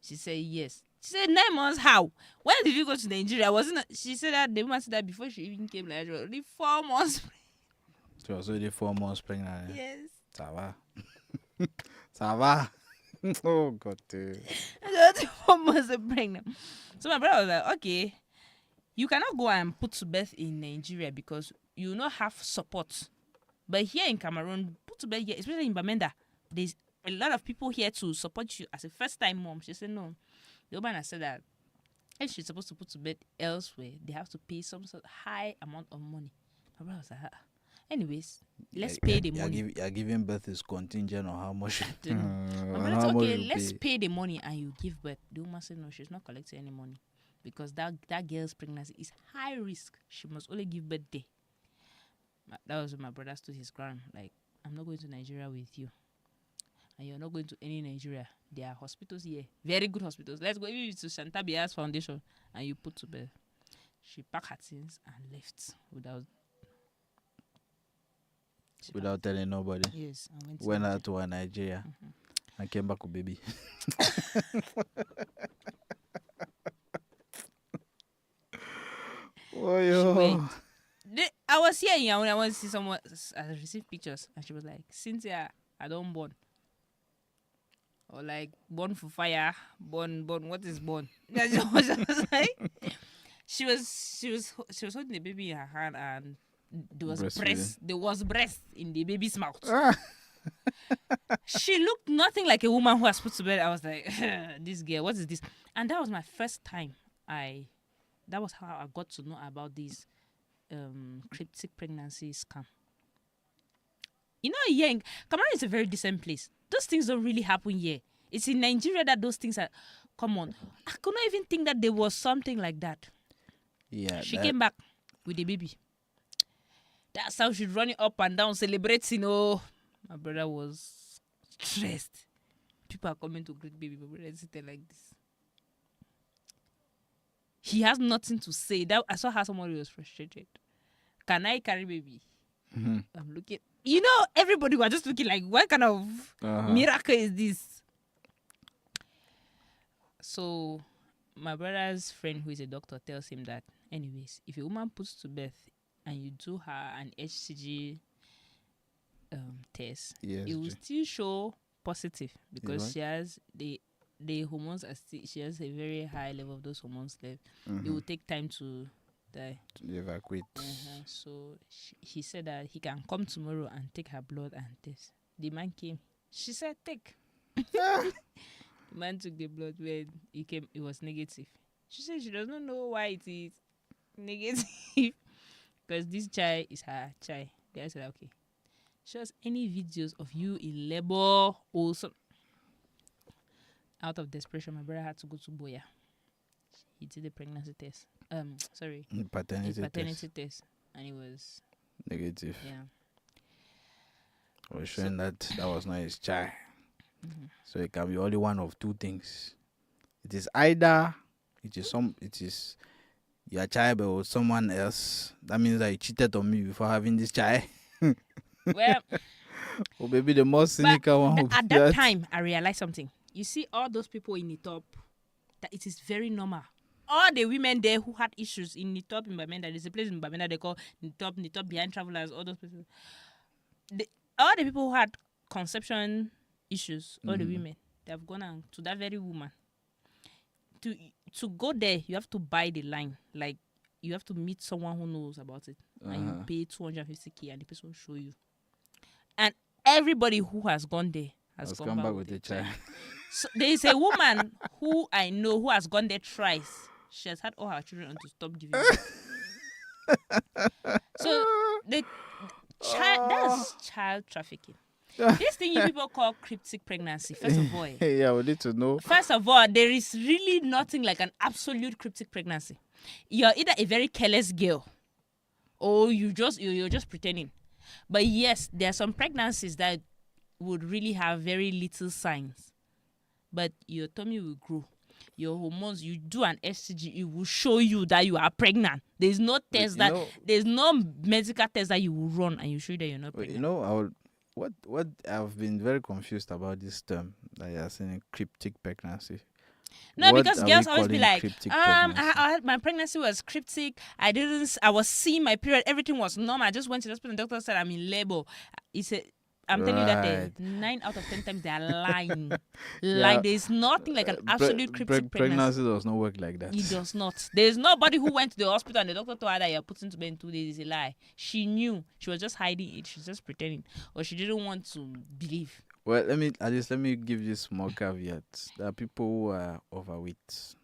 She said, yes. She said, 9 months, how? When did you go to Nigeria? She said that the woman said that before she even came, like, she was already 4 months pregnant. She was already 4 months pregnant. Yes. Ça va. Ça va. Oh, God. She was 4 months pregnant. So my brother was like, okay, you cannot go and put to birth in Nigeria because you will not have support. But here in Cameroon, put to birth here, especially in Bamenda, there's a lot of people here to support you as a first-time mom. She said no. The woman has said that if she's supposed to put to bed elsewhere, they have to pay some sort of high amount of money. My brother was like, anyways, let's pay the money. You're giving birth is contingent on how much. My brother said, okay, let's pay the money and you give birth. The woman said no, she's not collecting any money because that girl's pregnancy is high risk. She must only give birth there. That was when my brother stood his ground. Like, I'm not going to Nigeria with you. And you're not going to any Nigeria. There are hospitals here. Very good hospitals. Let's go even to Shantabia's foundation. And you put to bed. She packed her things and left without telling nobody. Yes. I went out to Nigeria and came back with baby. Oh, yo. I was here in Yaoundé. I want to see someone. I received pictures, and she was like, "Cynthia, I don't born." Or like, born for fire, born. What is born? She was holding the baby in her hand, and there was breast in the baby's mouth. She looked nothing like a woman who has put to bed. I was like, this girl, what is this? And that was my first time. That was how I got to know about this cryptic pregnancy scam. You know, Cameroon is a very decent place. Those things don't really happen here. It's in Nigeria that those things are. Come on, I could not even think that there was something like that. Yeah, she came back with the baby. That's how she's running up and down, celebrating. Oh, my brother was stressed. People are coming to greet baby. My brother is sitting like this. He has nothing to say. That I saw how somebody was frustrated. Can I carry baby? Mm-hmm. I'm looking. You know, everybody was just looking like, what kind of miracle is this? So, my brother's friend, who is a doctor, tells him that, anyways, if a woman puts to birth and you do her an HCG test, it will still show positive because she has the hormones are still, she has a very high level of those hormones left. It will take time to die. To evacuate. So he said that he can come tomorrow and take her blood and test. The man came. She said, take. The man took the blood when he came. It was negative. She said she does not know why it is negative because this child is her child. They said, okay. Show us any videos of you in labor or something. Out of desperation, my brother had to go to Boya. He did the pregnancy test. Paternity test. And it was negative. Yeah. I was showing that was not his child. So it can be only one of two things. It is either it is your child with someone else, that means that you cheated on me before having this child. Well, or maybe the most cynical one. At that time, I realized something. You see, all those people in the top, that it is very normal. All the women there who had issues in the top in Bamenda, there's a place in Bamenda they call the top behind travelers, all those people. All the people who had conception issues, all the women, they have gone on to that very woman. To go there, you have to buy the line. Like, you have to meet someone who knows about it. And you pay 250K and the person will show you. And everybody who has gone there has come back with a child. So there is a woman who I know who has gone there thrice. She has had all her children on to stop giving birth. So the child, that's child trafficking. This thing you people call cryptic pregnancy, first of all. Yeah, we need to know. First of all, there is really nothing like an absolute cryptic pregnancy. You're either a very careless girl or you're just pretending. But yes, there are some pregnancies that would really have very little signs. But your tummy will grow. Your hormones, you do an STG, it will show you that you are pregnant. There's no test there's no medical test that you will run and you show that you're not pregnant. What I've been very confused about this term that you're saying, cryptic pregnancy. No, because girls always be like, my pregnancy was cryptic. I was seeing my period. Everything was normal. I just went to the hospital. The doctor said I'm in labor. I'm telling you that 9 out of 10 times they are lying. Like, there's nothing like an absolute cryptic pregnancy. Pregnancy does not work like that. It does not. There's nobody who went to the hospital and the doctor told her that you're putting to bed in 2 days. It's a lie. She knew. She was just hiding it. She's just pretending. Or she didn't want to believe. Well, let me give you small caveats. There are people who are overweight.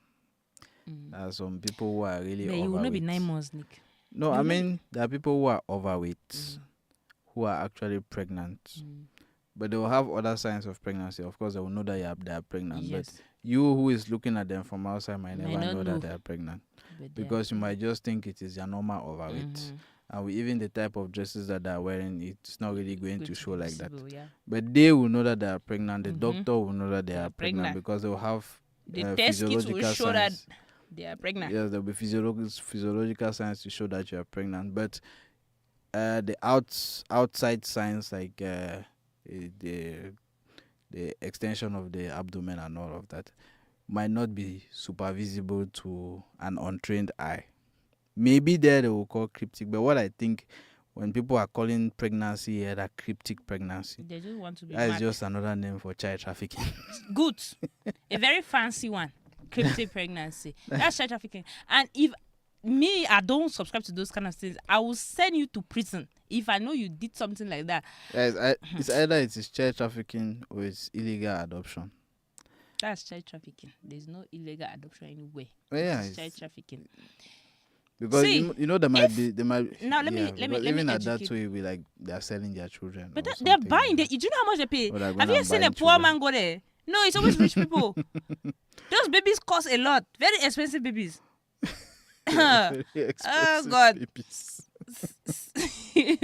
There are some people who are really overweight. You will not be 9 months, Nick. No, I mean, there are people who are overweight. Who are actually pregnant, but they will have other signs of pregnancy. Of course, they will know that they are pregnant. Yes. But you who is looking at them from outside might never know that they are pregnant, because you might just think it is your normal overweight. And even the type of dresses that they are wearing, it's not really going to show like that. Yeah. But they will know that they are pregnant. The doctor will know that they are pregnant because they will have the test kits will show that they are pregnant. Yes, there will be physiological signs to show that you are pregnant, but the outside signs like the extension of the abdomen and all of that might not be super visible to an untrained eye. Maybe there they will call cryptic, but what I think when people are calling pregnancy here that cryptic pregnancy, they just want to be that is just another name for child trafficking. Good, a very fancy one, cryptic pregnancy. That's child trafficking. And if I don't subscribe to those kind of things, I will send you to prison if I know you did something like that. It's either it's child trafficking or it's illegal adoption. That's child trafficking. There's no illegal adoption anywhere. Yeah, it's child trafficking. Because you know there might be now let me even at that way we like they're selling their children. But they're buying it. Do you know how much they pay? Have you seen a poor man go there? No, it's always rich people. Those babies cost a lot. Very expensive babies. Oh God. Do you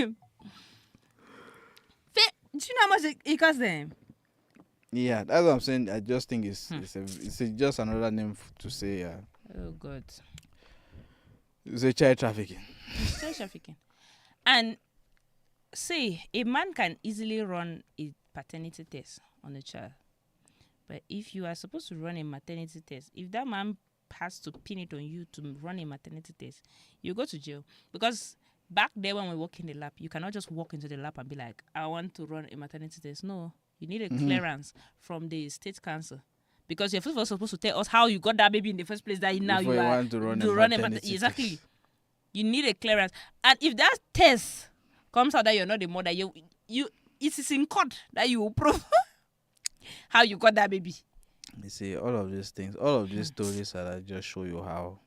know how much it costs them? Yeah, that's what I'm saying. I just think it's just another name to say. Oh God. It's a child trafficking. It's child trafficking. And see, a man can easily run a paternity test on a child. But if you are supposed to run a maternity test, if that man has to pin it on you to run a maternity test, you go to jail. Because back there when we work in the lab, you cannot just walk into the lab and be like, I want to run a maternity test. No, you need a clearance from the state council. Because you're first of all supposed to tell us how you got that baby in the first place that now before you want to run a maternity test. Exactly. You need a clearance. And if that test comes out that you're not the mother, it is in court that you will prove how you got that baby. You see, all of these things, all of these stories that just show you how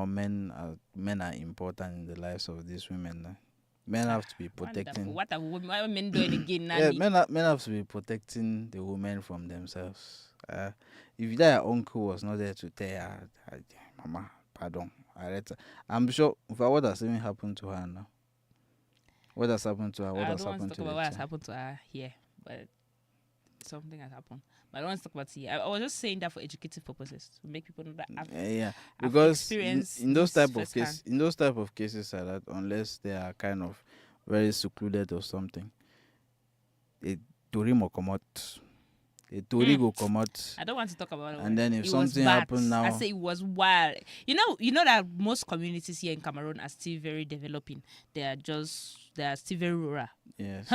men are important in the lives of these women. Men have to be protecting. What are men doing again? Yeah, men have to be protecting the women from themselves. If their uncle was not there to tell her, Mama, pardon, I'm sure what has even happened to her now. What has happened to her? What has happened to her? What has happened to her here? But something has happened. But I don't want to talk about it. I was just saying that for educative purposes to make people know that because in those type of cases like that, unless they are kind of very secluded or something, it Tori mo come out. Tori go come out. I don't want to talk about it. And then if something happens now, I say it was wild. You know that most communities here in Cameroon are still very developing. They are still very rural. Yes.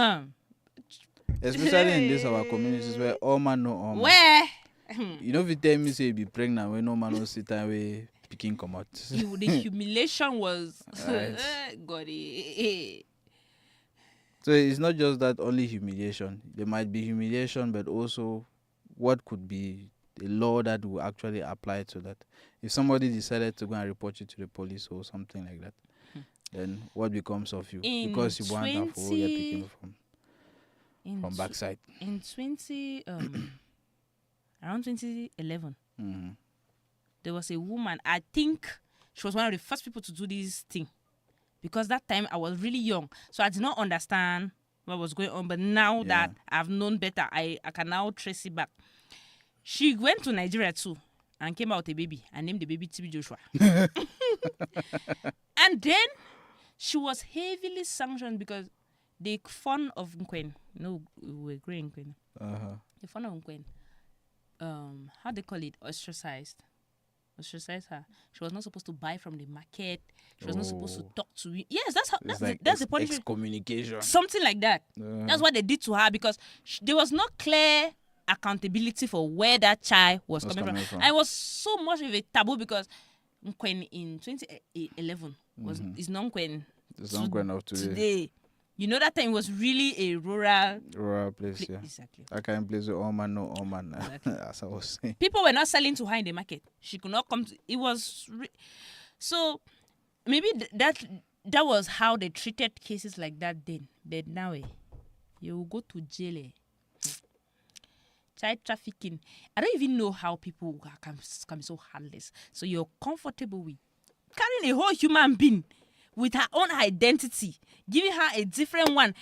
Especially in this our communities where all man know all man. Where? You know, if you tell me say you be pregnant when no man will sit and we picking come out. The humiliation was God. So it's not just that only humiliation. There might be humiliation, but also what could be a law that will actually apply to that. If somebody decided to go and report you to the police or something like that, then what becomes of you? Because you want to who you're picking from backside. In around 2011, there was a woman. I think she was one of the first people to do this thing. Because that time I was really young. So I did not understand what was going on. But now that I've known better, I can now trace it back. She went to Nigeria too and came out with a baby and named the baby TB Joshua. And then she was heavily sanctioned because the fun of Nkwen, we're growing Nkwen. The fun of Nkwen, how they call it, ostracized her. She was not supposed to buy from the market. She was not supposed to talk to you. Yes, that's the punishment. Excommunication. Something like that. That's what they did to her because there was no clear accountability for where that child was coming from. And it was so much of a taboo because Nkwen in 2011 is not Nkwen. It's not Nkwen of today. You know, that time was really a rural place, yeah. Exactly. That kind of place where all man know all man. Exactly. As I was saying. People were not selling to her in the market. She could not come to... It was... So, maybe that was how they treated cases like that then. But now, you will go to jail. Child trafficking. I don't even know how people can be so heartless. So, you're comfortable with carrying a whole human being with her own identity, giving her a different one.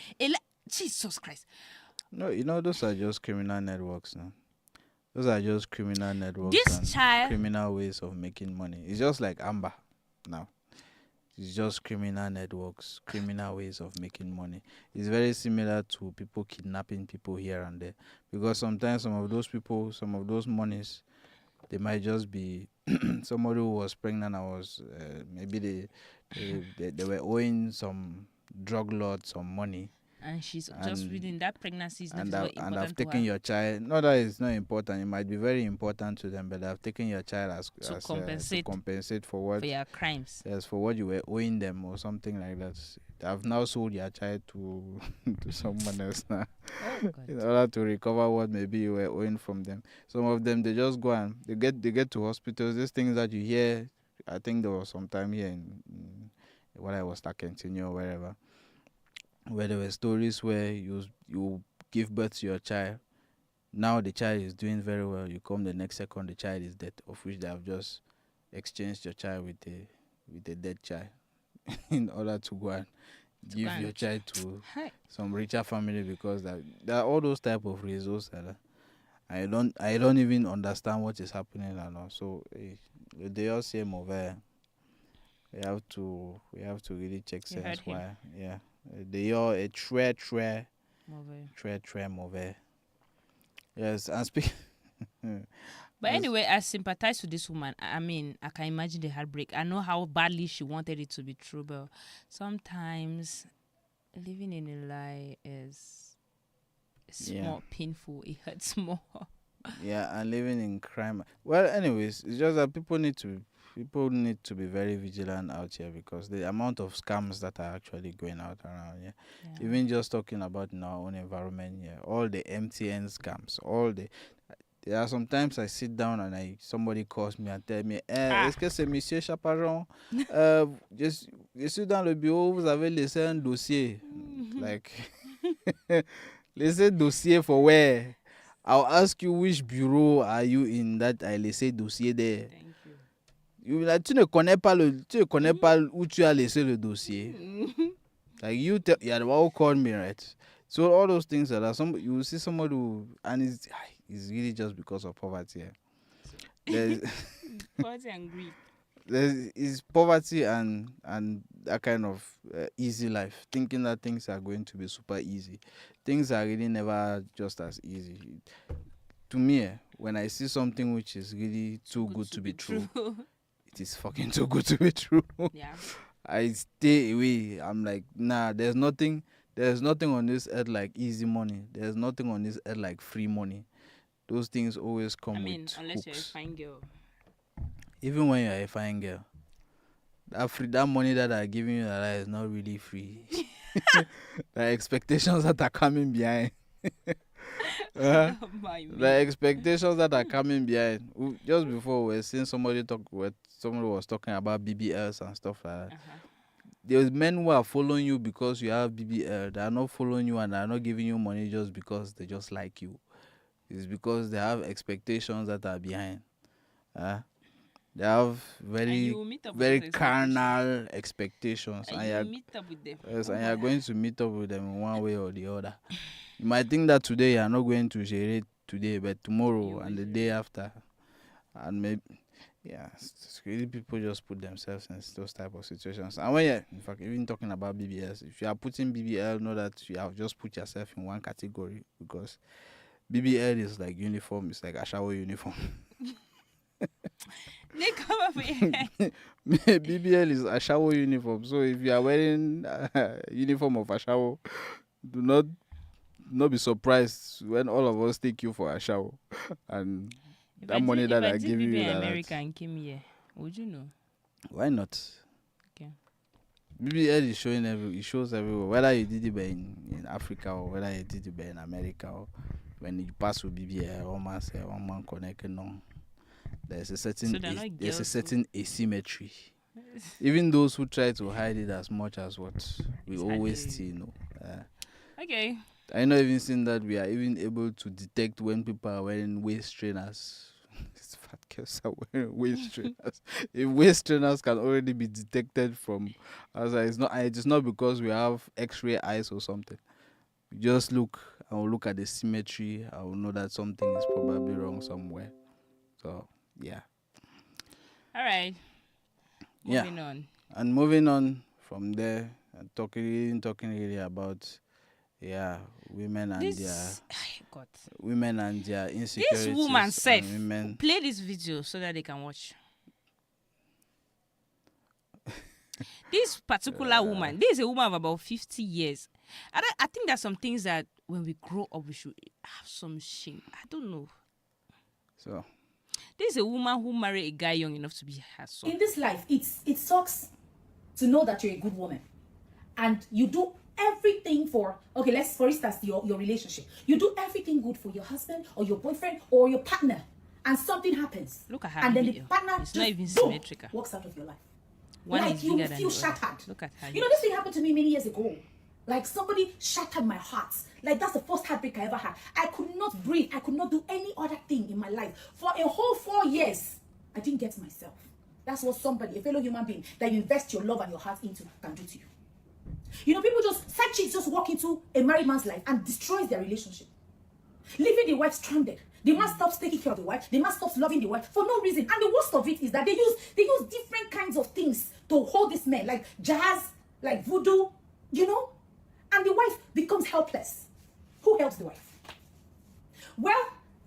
Jesus Christ. No, those are just criminal networks now. Those are just criminal networks criminal ways of making money. It's just like Amber now. It's just criminal networks, criminal ways of making money. It's very similar to people kidnapping people here and there. Because sometimes some of those monies, they might just be somebody who was pregnant and was maybe they were owing some drug lord some money. And she's just within that pregnancy is not very important. And I've taken your child. Not that it's not important. It might be very important to them, but I've taken your child to compensate for your crimes. Yes, for what you were owing them or something like that. I've now sold your child to someone else now in order to recover what maybe you were owing from them. Some of them they just go and they get to hospitals. These things that you hear. I think there was some time here in when I was stuck in Kenya or wherever, where there were stories where you give birth to your child. Now the child is doing very well. You come the next second, the child is dead, of which they have just exchanged your child with a dead child in order to go and give your child to some richer family because there are all those type of results that I don't even understand what is happening and all. So they all say mauvais. We have to really check sense why. Yeah. They are a très mauvais. Yes, and speak. But anyway, I sympathize with this woman. I mean, I can imagine the heartbreak. I know how badly she wanted it to be true, but sometimes living in a lie is more painful. It hurts more. Yeah, and living in crime. Well, anyways, it's just that people need to be very vigilant out here because the amount of scams that are actually going out around here. Yeah. Even just talking about in our own environment here, all the MTN scams, there are sometimes I sit down and somebody calls me and tell me, est-ce que c'est Monsieur Chaparon? Je suis dans le bureau, vous avez laissé un dossier. Like, laissé dossier for where? I'll ask you which bureau are you in that I laissé dossier there. Tu ne connais pas où tu as laissé le dossier. Like you're the one who called me, right? So all those things that are you will see somebody who, and it's really just because of poverty. There's poverty and greed. Is poverty and that kind of easy life, thinking that things are going to be super easy. Things are really never just as easy. To me, when I see something which is really too good to be true, it is fucking too good to be true. Yeah. I stay away. I'm like, nah, there's nothing on this earth like easy money. There's nothing on this earth like free money. Those things always come with unless hooks. you're a fine girl. Even when you're a fine girl, that money that are giving you that is not really free. The expectations that are coming behind. The expectations that are coming behind. Just before we were seeing somebody was talking about BBLs and stuff like that. There's men who are following you because you have BBL. They are not following you and they are not giving you money just because they just like you. It's because they have expectations that are behind. They have very carnal expectations. And you meet up with them. Yes, and you're going to meet up with them in one way or the other. You might think that today you're not going to share it today, but tomorrow and the day after. And maybe, really people just put themselves in those type of situations. And when in fact, even talking about BBS, if you are putting BBL, know that you have just put yourself in one category, because BBL is like uniform, it's like a shower uniform. Nick, come over here. BBL is a shower uniform. So if you are wearing a uniform of a shower, do not be surprised when all of us take you for a shower. And that money that I give you, that America and came here, would you know? Why not? Okay. BBL is showing it shows everywhere. Whether you did it in Africa or whether you did it in America, or when you pass with BBL, one man connected on. There's a certain asymmetry. Even those who try to hide it as much as what we always see, Okay. I know even seen that we are even able to detect when people are wearing waist trainers. These fat girls are wearing waist trainers. If waist trainers can already be detected from outside, it's not because we have X-ray eyes or something. We just look at the symmetry. I will know that something is probably wrong somewhere. So yeah. All right. Moving on. And moving on from there, talking really about women and their insecurities. This woman said, play this video so that they can watch. This particular woman, this is a woman of about 50 years. I think there's some things that when we grow up we should have some shame. I don't know. So this is a woman who married a guy young enough to be her son. In this life, it sucks to know that you're a good woman. And you do everything for instance, your relationship. You do everything good for your husband or your boyfriend or your partner. And something happens. Look at her. And then the partner it's not even symmetrical. Walks out of your life. One like you feel shattered. Look at her. You know, this thing happened to me many years ago. Like somebody shattered my heart. Like that's the first heartbreak I ever had. I could not breathe. I could not do any other thing in my life. For a whole 4 years, I didn't get myself. That's what somebody, a fellow human being, that you invest your love and your heart into can do to you. You know, side chicks just walk into a married man's life and destroys their relationship. Leaving the wife stranded. The man stops taking care of the wife. The man stops loving the wife for no reason. And the worst of it is that they use different kinds of things to hold this man, like jazz, like voodoo, you know? And the wife becomes helpless. Who helps the wife? Well,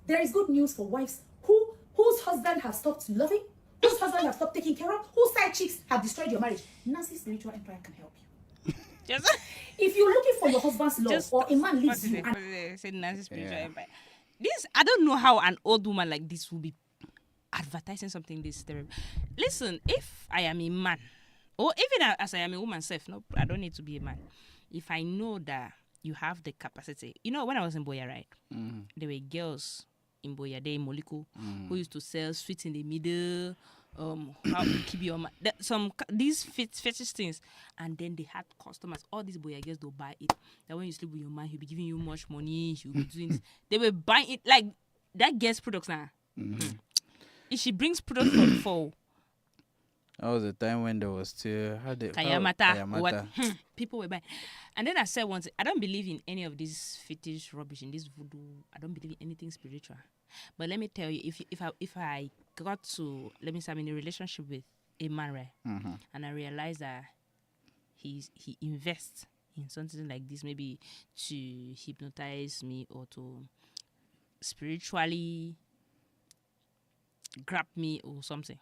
there is good news for wives whose husband have stopped loving, whose husband have stopped taking care of, whose side chicks have destroyed your marriage. Nancy Spiritual Empire can help you. If you're looking for your husband's love, or a man leaves you and Nancy Spiritual Empire. This, I don't know how an old woman like this will be advertising something this terrible. Listen, if I am a man, or even as I am a woman self, no, I don't need to be a man. If I know that you have the capacity, you know, when I was in Boya, right, there were girls in Boya, they in Moliku, who used to sell sweets in the middle, how to keep your these fetish things, and then they had customers. All these Boya girls, they'll buy it. That when you sleep with your man, he'll be giving you much money. He'll be doing this. They were buying it like that. Gets products now. If she brings products for That was a time when there was still Kayamata. What people were buying. And then I said once, I don't believe in any of this fetish rubbish, in this voodoo. I don't believe in anything spiritual. But let me tell you, if I got to, let me say I'm in a relationship with a man, right? And I realize that he invests in something like this, maybe to hypnotize me or to spiritually grab me or something.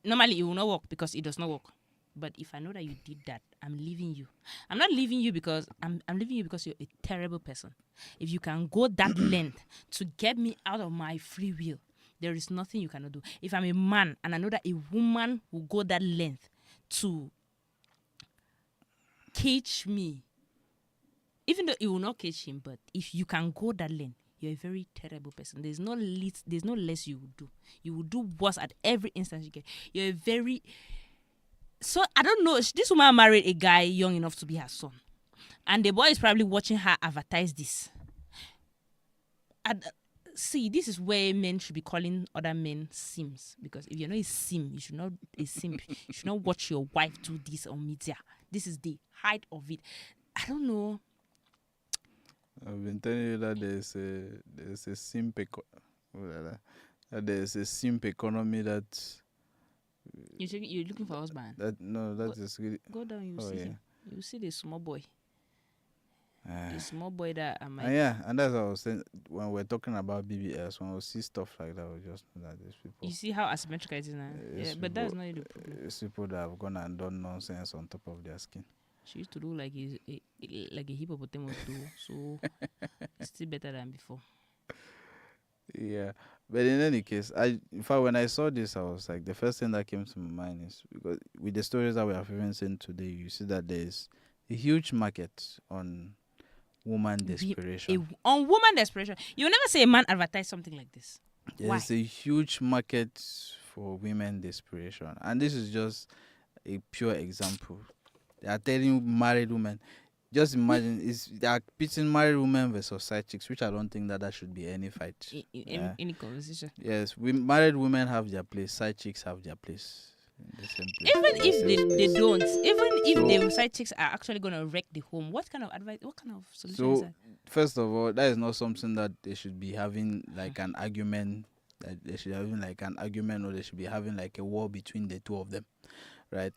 Normally it will not work because it does not work. But if I know that you did that, I'm leaving you. I'm not leaving you because I'm leaving you because you're a terrible person. If you can go that length to get me out of my free will, there is nothing you cannot do. If I'm a man and I know that a woman will go that length to cage me, even though it will not cage him, but if you can go that length, you're a very terrible person. There's no less you will do. You will do worse at every instance you get. You're a very... So, I don't know. This woman married a guy young enough to be her son. And the boy is probably watching her advertise this. And, see, this is where men should be calling other men sims. Because if you're not a sim, you should not watch your wife do this on media. This is the height of it. I don't know. I've been telling you that there's a simp economy that you're looking for a husband. Is really, go down. You see the small boy. The small boy that I might. And that's what I was saying when we're talking about BBS. When we see stuff like that, we just know that these people. You see how asymmetrical it is now. But that's not the problem. It's people that have gone and done nonsense on top of their skin. She used to look like a hippopotamus too, so it's still better than before. Yeah, but in any case, in fact, when I saw this, I was like, the first thing that came to my mind is because with the stories that we have even seen today, you see that there's a huge market on woman desperation. On woman desperation, you will never see a man advertise something like this. There's a huge market for women desperation, and this is just a pure example. They are telling married women, just imagine, they are pitching married women versus side chicks, which I don't think that should be any fight. Any conversation. Yes, married women have their place, side chicks have their place. In the same place. Even if they don't, even if the side chicks are actually going to wreck the home, what kind of advice, what kind of solution is that? First of all, that is not something that they should be having like an argument, that they should be having like an argument, or they should be having like a war between the two of them, right?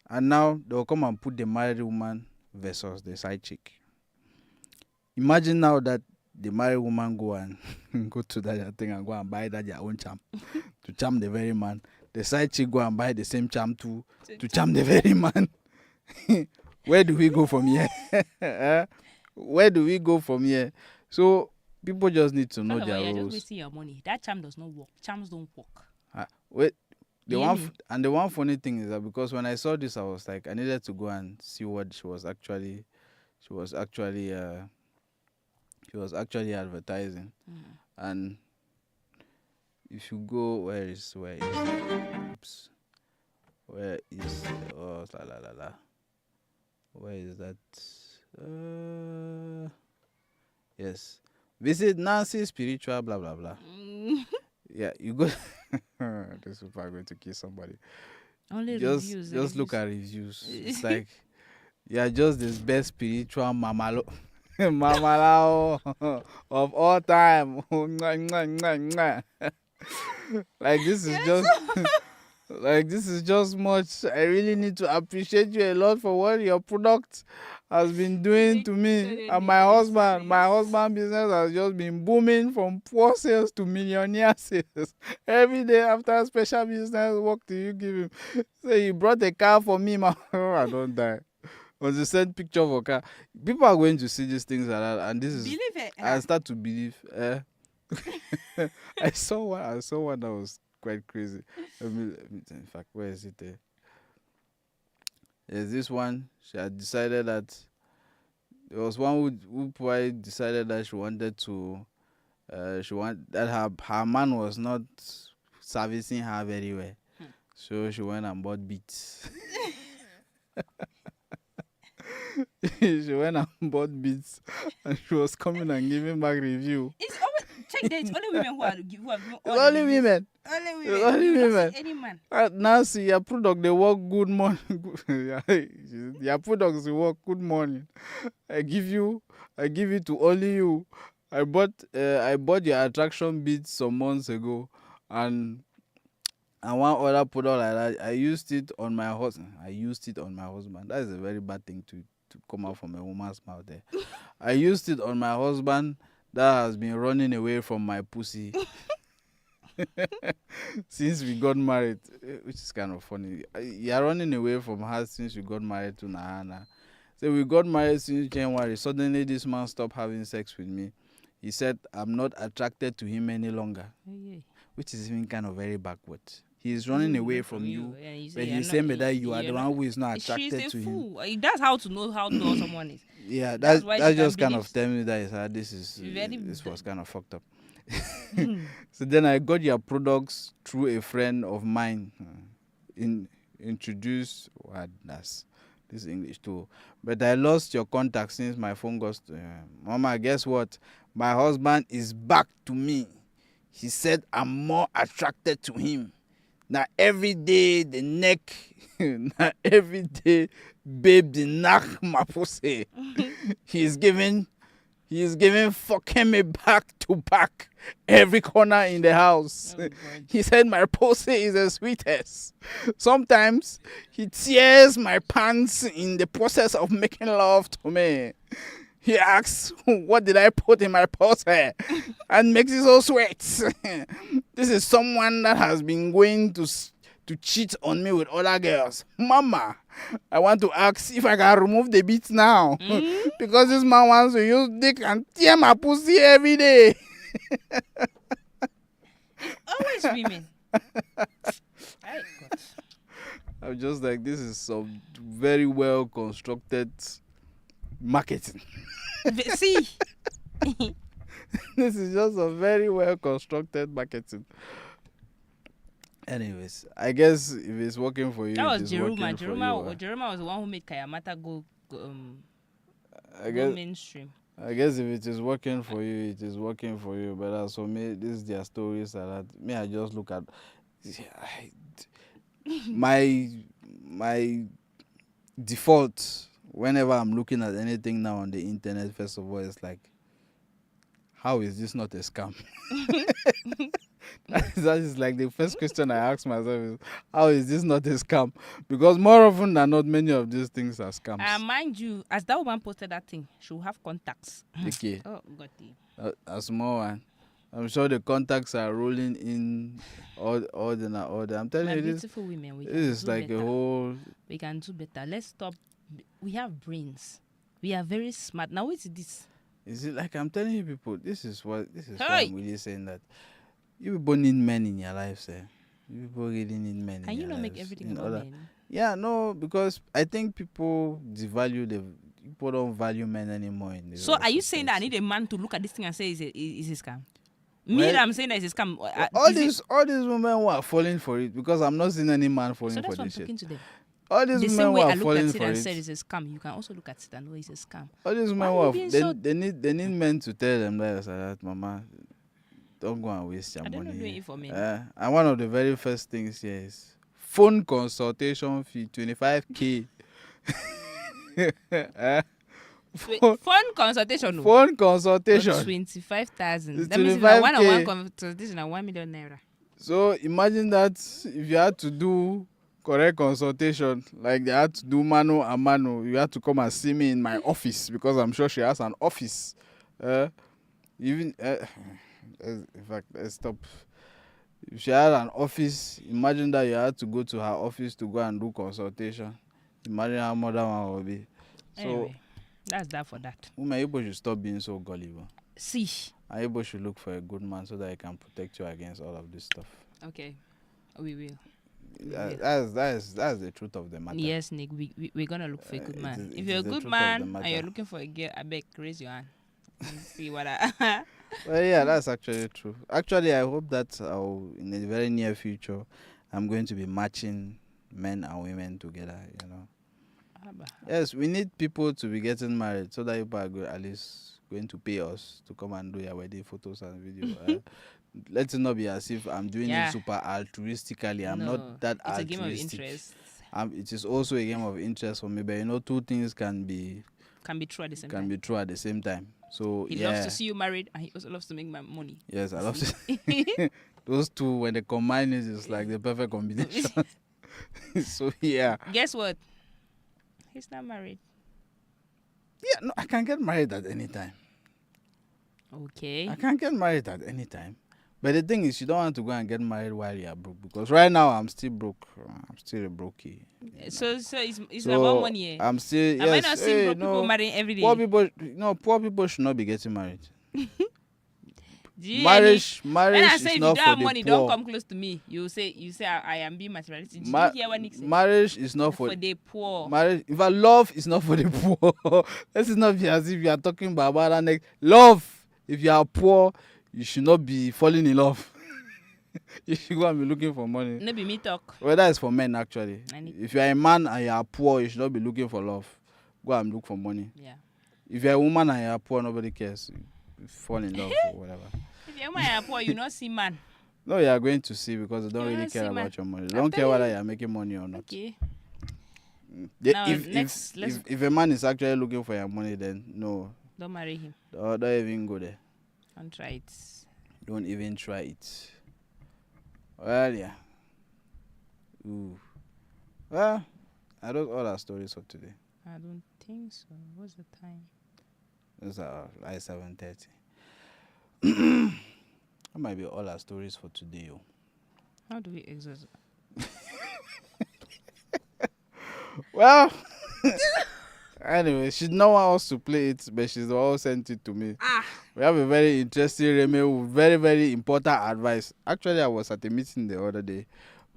And now they'll come and put the married woman versus the side chick. Imagine now that the married woman go to that thing and go and buy that their own charm to charm the very man. The side chick go and buy the same charm to charm the very man. Where do we go from here? Where do we go from here? So people just need to know their roles. You're just wasting your money. That charm does not work. Charms don't work. Wait. The one funny thing is that because when I saw this, I was like, I needed to go and see what she was actually advertising. And if you go, where is that? Yes, visit Nancy Spiritual blah blah blah. Yeah, you go. These people are going to kill somebody. Only reviews. Just look at reviews. It's like, yeah, just this best spiritual mamalao of all time. Like this is just like this is just much. I really need to appreciate you a lot for what your product has been doing to me and my husband. My husband business has just been booming from poor sales to millionaire sales. Every day after special business work do you give him? So he brought a car for me, I don't die. When you send picture of a car, people are going to see these things like that, and this is believe it. I start to believe. I saw one that was quite crazy. In fact, where is it there? There's this one. She had decided that there was one who probably decided that she wanted to, that her man was not servicing her very well, so she went and bought beats. She went and bought beats, and she was coming and giving back review. It's always check that it's only women who have It's only women. Only women. It's only You don't women. see any man. Nancy, your product they work good morning. Your products they work good morning. I give it to only you. I bought your attraction beads some months ago, and one other product like that. I used it on my husband. That is a very bad thing to come out from a woman's mouth there. I used it on my husband that has been running away from my pussy since we got married, which is kind of funny. You're running away from her since you got married to Nahana. So we got married since January. Suddenly this man stopped having sex with me. He said I'm not attracted to him any longer, which is even kind of very backward. He is running away from you, but he's saying that you are the one who is not attracted to him. That's how to know how tall someone is. Yeah, that's just kind of telling me that this was kind of fucked up. So then I got your products through a friend of mine. Introduced that's this English too. But I lost your contact since my phone got Mama, guess what? My husband is back to me. He said I'm more attracted to him. Now every day the neck, now every day, babe, the knock my pussy. He's giving fucking me back to back every corner in the house. He said my pussy is the sweetest. Sometimes he tears my pants in the process of making love to me. He asks, what did I put in my pussy? And makes it so sweet. This is someone that has been going to cheat on me with other girls. Mama, I want to ask if I can remove the beats now. Because this man wants to use dick and tear my pussy every day. Always women. I'm just like, this is some very well constructed marketing. See? This is just a very well constructed marketing. Anyways, I guess if it's working for you, that was Jeruma. Jeruma was the one who made Kayamata go mainstream. I guess if it is working for you, it is working for you. But as for me, this is their stories that me, I just look at my default whenever I'm looking at anything now on the internet. First of all, it's like, how is this not a scam? That is like the first question I ask myself is, how is this not a scam? Because more often than not, many of these things are scams. Mind you, as that woman posted that thing, she will have contacts. Okay. Oh, God. A small one. I'm sure the contacts are rolling in all. I'm telling you, beautiful women, this is like better. A whole... We can do better. Let's stop. We have brains. We are very smart. Now, what is this? Is it like I'm telling you people, this is why I'm really saying that you people need men in your lives, eh? You people really need men in your lives. And you don't make everything about men. Yeah, no, because I think people people don't value men anymore. So are you saying that I need a man to look at this thing and say is a scam? I'm saying that it's a scam. All these women who are falling for it, because I'm not seeing any man falling for this shit. So that's why I'm talking to them. All these the women same way who are I looked falling at it for and it, said it's a scam, you can also look at it and know it's a scam. All these women they need men to tell them that, Mama, don't go and waste your money. I don't know doing it for me. And one of the very first things here is phone consultation fee, 25K. Phone consultation. Phone consultation. 25,000. That means one-on-one consultation at 1 million naira. So imagine that if you had to do correct consultation, like they had to do mano a mano, you had to come and see me in my office, because I'm sure she has an office. In fact, let's stop. If she had an office, imagine that you had to go to her office to go and do consultation. Imagine how much that one will be. Anyway, that's that for that. Women, you should stop being so gullible. See. And you should look for a good man so that he can protect you against all of this stuff. Okay, we will. That's the truth of the matter. Yes, Nick, we're gonna look for a good man. If you're a good man and you're looking for a girl, I beg, raise your hand. See what I. Well, yeah, that's actually true. Actually, I hope that in the very near future, I'm going to be matching men and women together. You know. Yes, we need people to be getting married so that people are at least going to pay us to come and do your wedding photos and video. Let it not be as if I'm doing it super altruistically. I'm not that it's altruistic. A game of interest. It is also a game of interest for me, but two things can be true at the same time. Be true at the same time. So he loves to see you married, and he also loves to make my money. Yes, I love to. Those two, when they combine, it's like the perfect combination. So yeah. Guess what? He's not married. Yeah, no, I can get married at any time. Okay. I can get married at any time. But the thing is, you don't want to go and get married while you are broke, because right now I'm still broke. I'm still a brokey. So it's about money. I'm still. Am I not seeing people marrying every day? Poor people should not be getting married. Marriage is not for the poor. When I say if you don't have money, don't come close to me. You say I am being materialistic. Did you hear what Nick said? Marriage is not for the poor. Marriage, in fact, love is not for the poor. This is not as if you are talking about that. Love, if you are poor, you should not be falling in love. You should go and be looking for money. No be me talk. Well, that is for men actually. If you are a man and you are poor, you should not be looking for love. Go and look for money. Yeah. If you are a woman and you are poor, nobody cares. You fall in love or whatever. If you're a woman and you are poor, you not see man. No, you are going to see, because they don't really care about your money. They don't care whether you are making money or not. Okay. Now, if a man is actually looking for your money, then no. Don't marry him. Don't even go there. Don't try it. Don't even try it. Well, yeah. Ooh. Well, are those all our stories for today? I don't think so. What's the time? Those are like 7:30. That might be all our stories for today. How do we exhaust? Well, anyway, she's no one else to play it, but she's the one who sent it to me. We have a very interesting Reme with very, very important advice. Actually, I was at a meeting the other day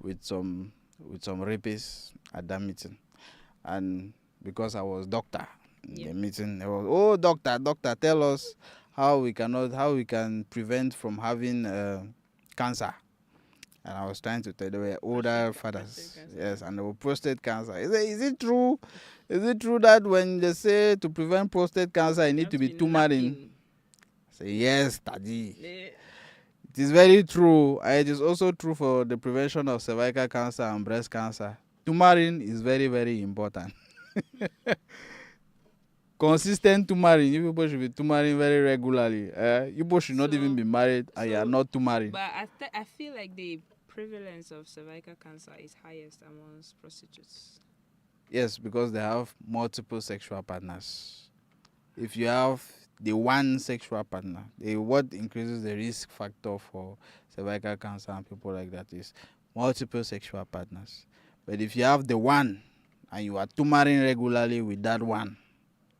with some rapists at that meeting, and because I was doctor in the meeting, they was, doctor, tell us how we can prevent from having cancer. And I was trying to tell, they were older fathers, yes, and they were prostate cancer. Is it true? Is it true that when they say to prevent prostate cancer, you need to be tumarin? I say, yes, Daddy. It is very true. It is also true for the prevention of cervical cancer and breast cancer. Tumarin is very, very important. Consistent tumarin. You people should be tumarin very regularly. You people should not even be married and you are not tumarin. But I feel like the prevalence of cervical cancer is highest amongst prostitutes. Yes, because they have multiple sexual partners. If you have the one sexual partner, what increases the risk factor for cervical cancer and people like that is multiple sexual partners. But if you have the one and you are tumaring regularly with that one,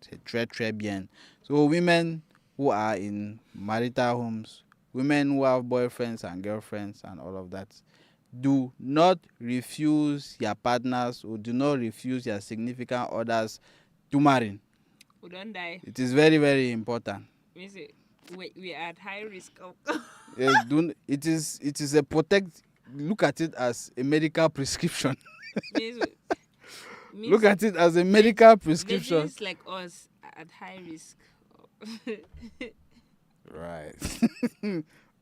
c'est très bien. So women who are in marital homes, women who have boyfriends and girlfriends and all of that, do not refuse your partners or do not refuse your significant others tumarin. We don't die. It is very, very important. We are at high risk of. Yes, it is a protect. Look at it as a medical prescription. Look at it as a medical prescription. Virgins like us are at high risk. Right.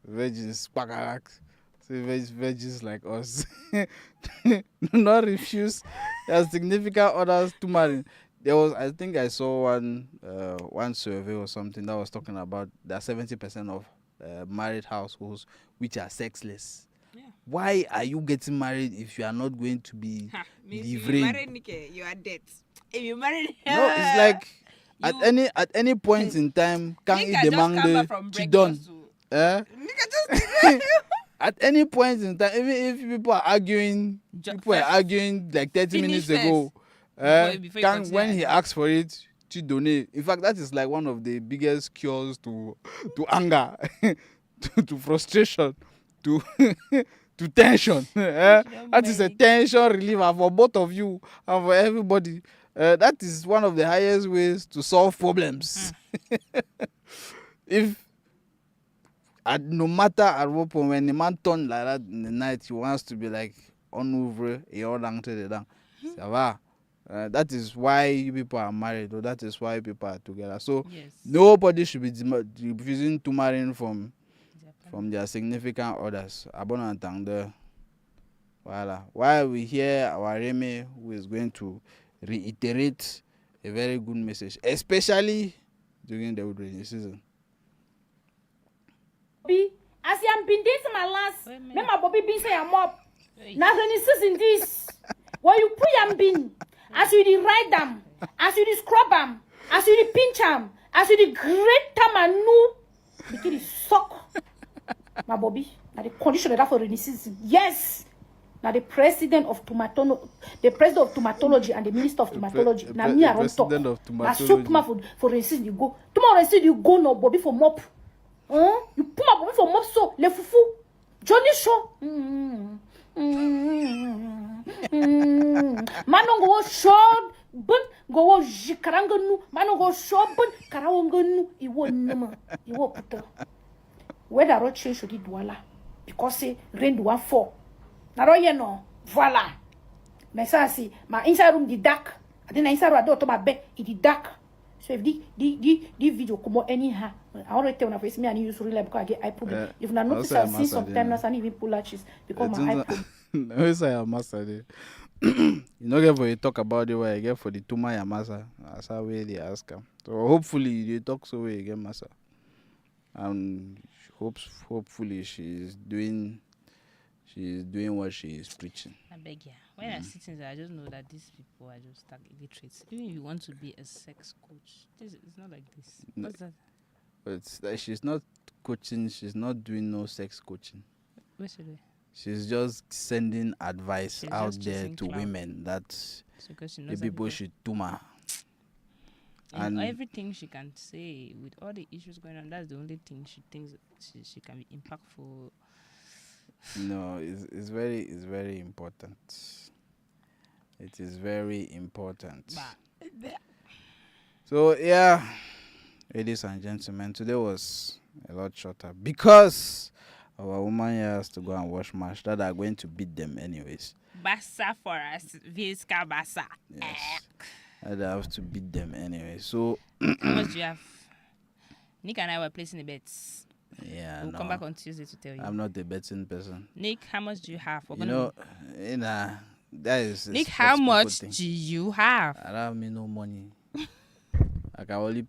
Virgins, pakaraks. Virgins like us. Do not refuse your significant others to marry. I think I saw one survey or something that was talking about that 70% of married households which are sexless. Yeah. Why are you getting married if you are not going to be if living? you marry Nic, you are dead. If you marry no, it's like at any point in time, can you demand the done? At any point in time, even if people are arguing, like 30 minutes ago. Before when he asks for it, to donate. In fact, that is like one of the biggest cures to anger, to frustration, to tension. That is a tension reliever for both of you and for everybody. That is one of the highest ways to solve problems. No matter at what point, when the man turns like that in the night, he wants to be like, on ouvre et on rentre dedans. Ça va. That is why you people are married, or that is why people are together. So Yes. nobody should be refusing to marry from their significant others. Abonantang voila. While we hear our Remy, who is going to reiterate a very good message, especially during the rainy season. As you have been dating my last, remember Bobby being say I'm up. Now rainy season this. When you put your bin, as you ride them, as you scrub them, as you pinch them, as you grate them and no, because it suck. My Bobby, now the condition of that for rainy season. Yes. Now the president of tomatology and the minister of tomatology. Now me around talk. Now soup for rainy season you go. Tomorrow rainy season you go no Bobby for mop. You put my Bobby for mop so le fufu. Johnny show. Mano go show bun go jikaranganu. Mano go show bun karawanganu. Iwo nama. Iwo puta. Whether road change should do wala because say rain do one fall. Now you know, voila. My son see my inside room the dark. And then inside room I don't my bed it the dark. So if the video come out anyhow, I already tell my face me and use real because I get eye problem. If not notice I see sometimes I even pull latches because my eye problem. No, say a master there. You know, get for you talk about the way I get for the tuma ya masa. That's how way they ask him. So hopefully they talk so way again masa. And hopefully she's doing what she is preaching. I beg you. When I sit in there, I just know that these people are just like illiterates. Even if you want to be a sex coach, it's not like this. What's that? But it's like she's not coaching. She's not doing no sex coaching. What should I? She's just sending advice She's out just there choosing to clout. women that the people should tuma. And everything she can say with all the issues going on, that's the only thing she thinks she can be impactful. No, it's very important. It is very important. So yeah, ladies and gentlemen, today was a lot shorter because our woman here has to go and watch match that are going to beat them anyways. Bassa for us, Visca Bassa. Yes. And I have to beat them anyway. So how much do you have? Nick and I were placing the bets. Yeah, we'll come back on Tuesday to tell you. I'm not a betting person. Nick, how much do you have? That is. Nick, how much do you have? I don't have no money. I can only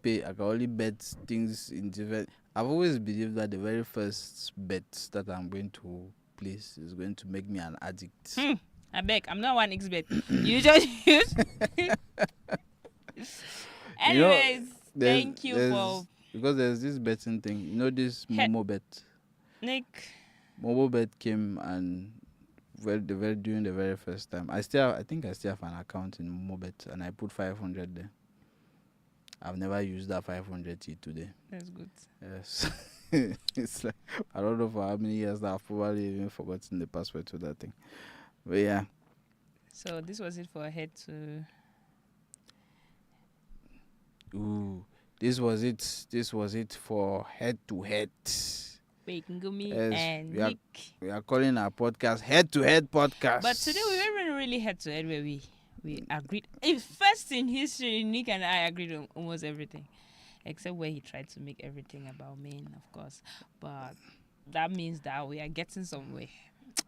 bet things in different. I've always believed that the very first bet that I'm going to place is going to make me an addict. I beg, I'm not one expert. You just use. Anyways, thank you for. Because there's this betting thing. You know this Momo bet? Nick. Momo bet came and during the very first time. I think I still have an account in Momo bet and I put 500 there. I've never used that 500 till today. That's good. Yes. It's like, I don't know for how many years that I've probably even forgotten the password to that thing. But yeah. So this was it for Head to... Ooh. This was it for Head to Head. Wait, Ngumi and Nick. We are calling our podcast Head to Head Podcast. But today we weren't really head to head where we agreed. First in history, Nick and I agreed on almost everything. Except where he tried to make everything about men, of course. But that means that we are getting somewhere.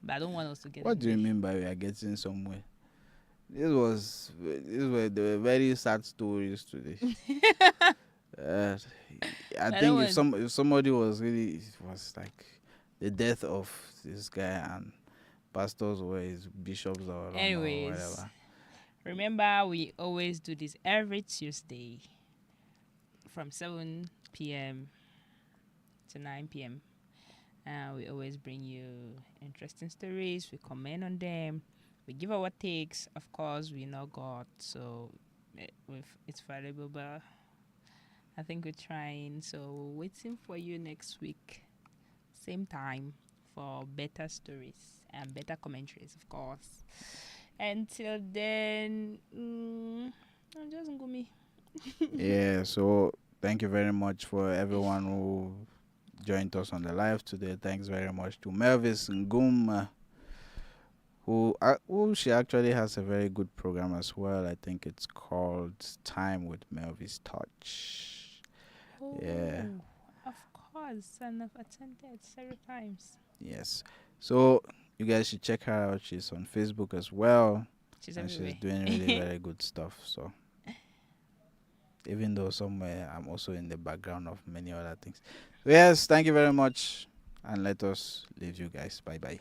But I don't want us to get. What do you mean by we are getting somewhere? These were the very sad stories today. I think if somebody was really, it was like the death of this guy and pastors or his bishops or whatever. Remember we always do this every Tuesday from 7 p.m. to 9 p.m. We always bring you interesting stories. We comment on them. We give our takes. Of course, we know God, so it's valuable, but I think we're trying. So waiting for you next week, same time, for better stories and better commentaries, of course. Until then, I'm just Ngumi. Yeah, so thank you very much for everyone who joined us on the live today. Thanks very much to Melvis Ngum, She actually has a very good program as well. I think it's called Time with Melvis Touch. Yeah. Of course, and I've attended several times. Yes. So you guys should check her out. She's on Facebook as well. She's doing really very good stuff. So even though somewhere I'm also in the background of many other things. Yes, thank you very much. And let us leave you guys. Bye bye.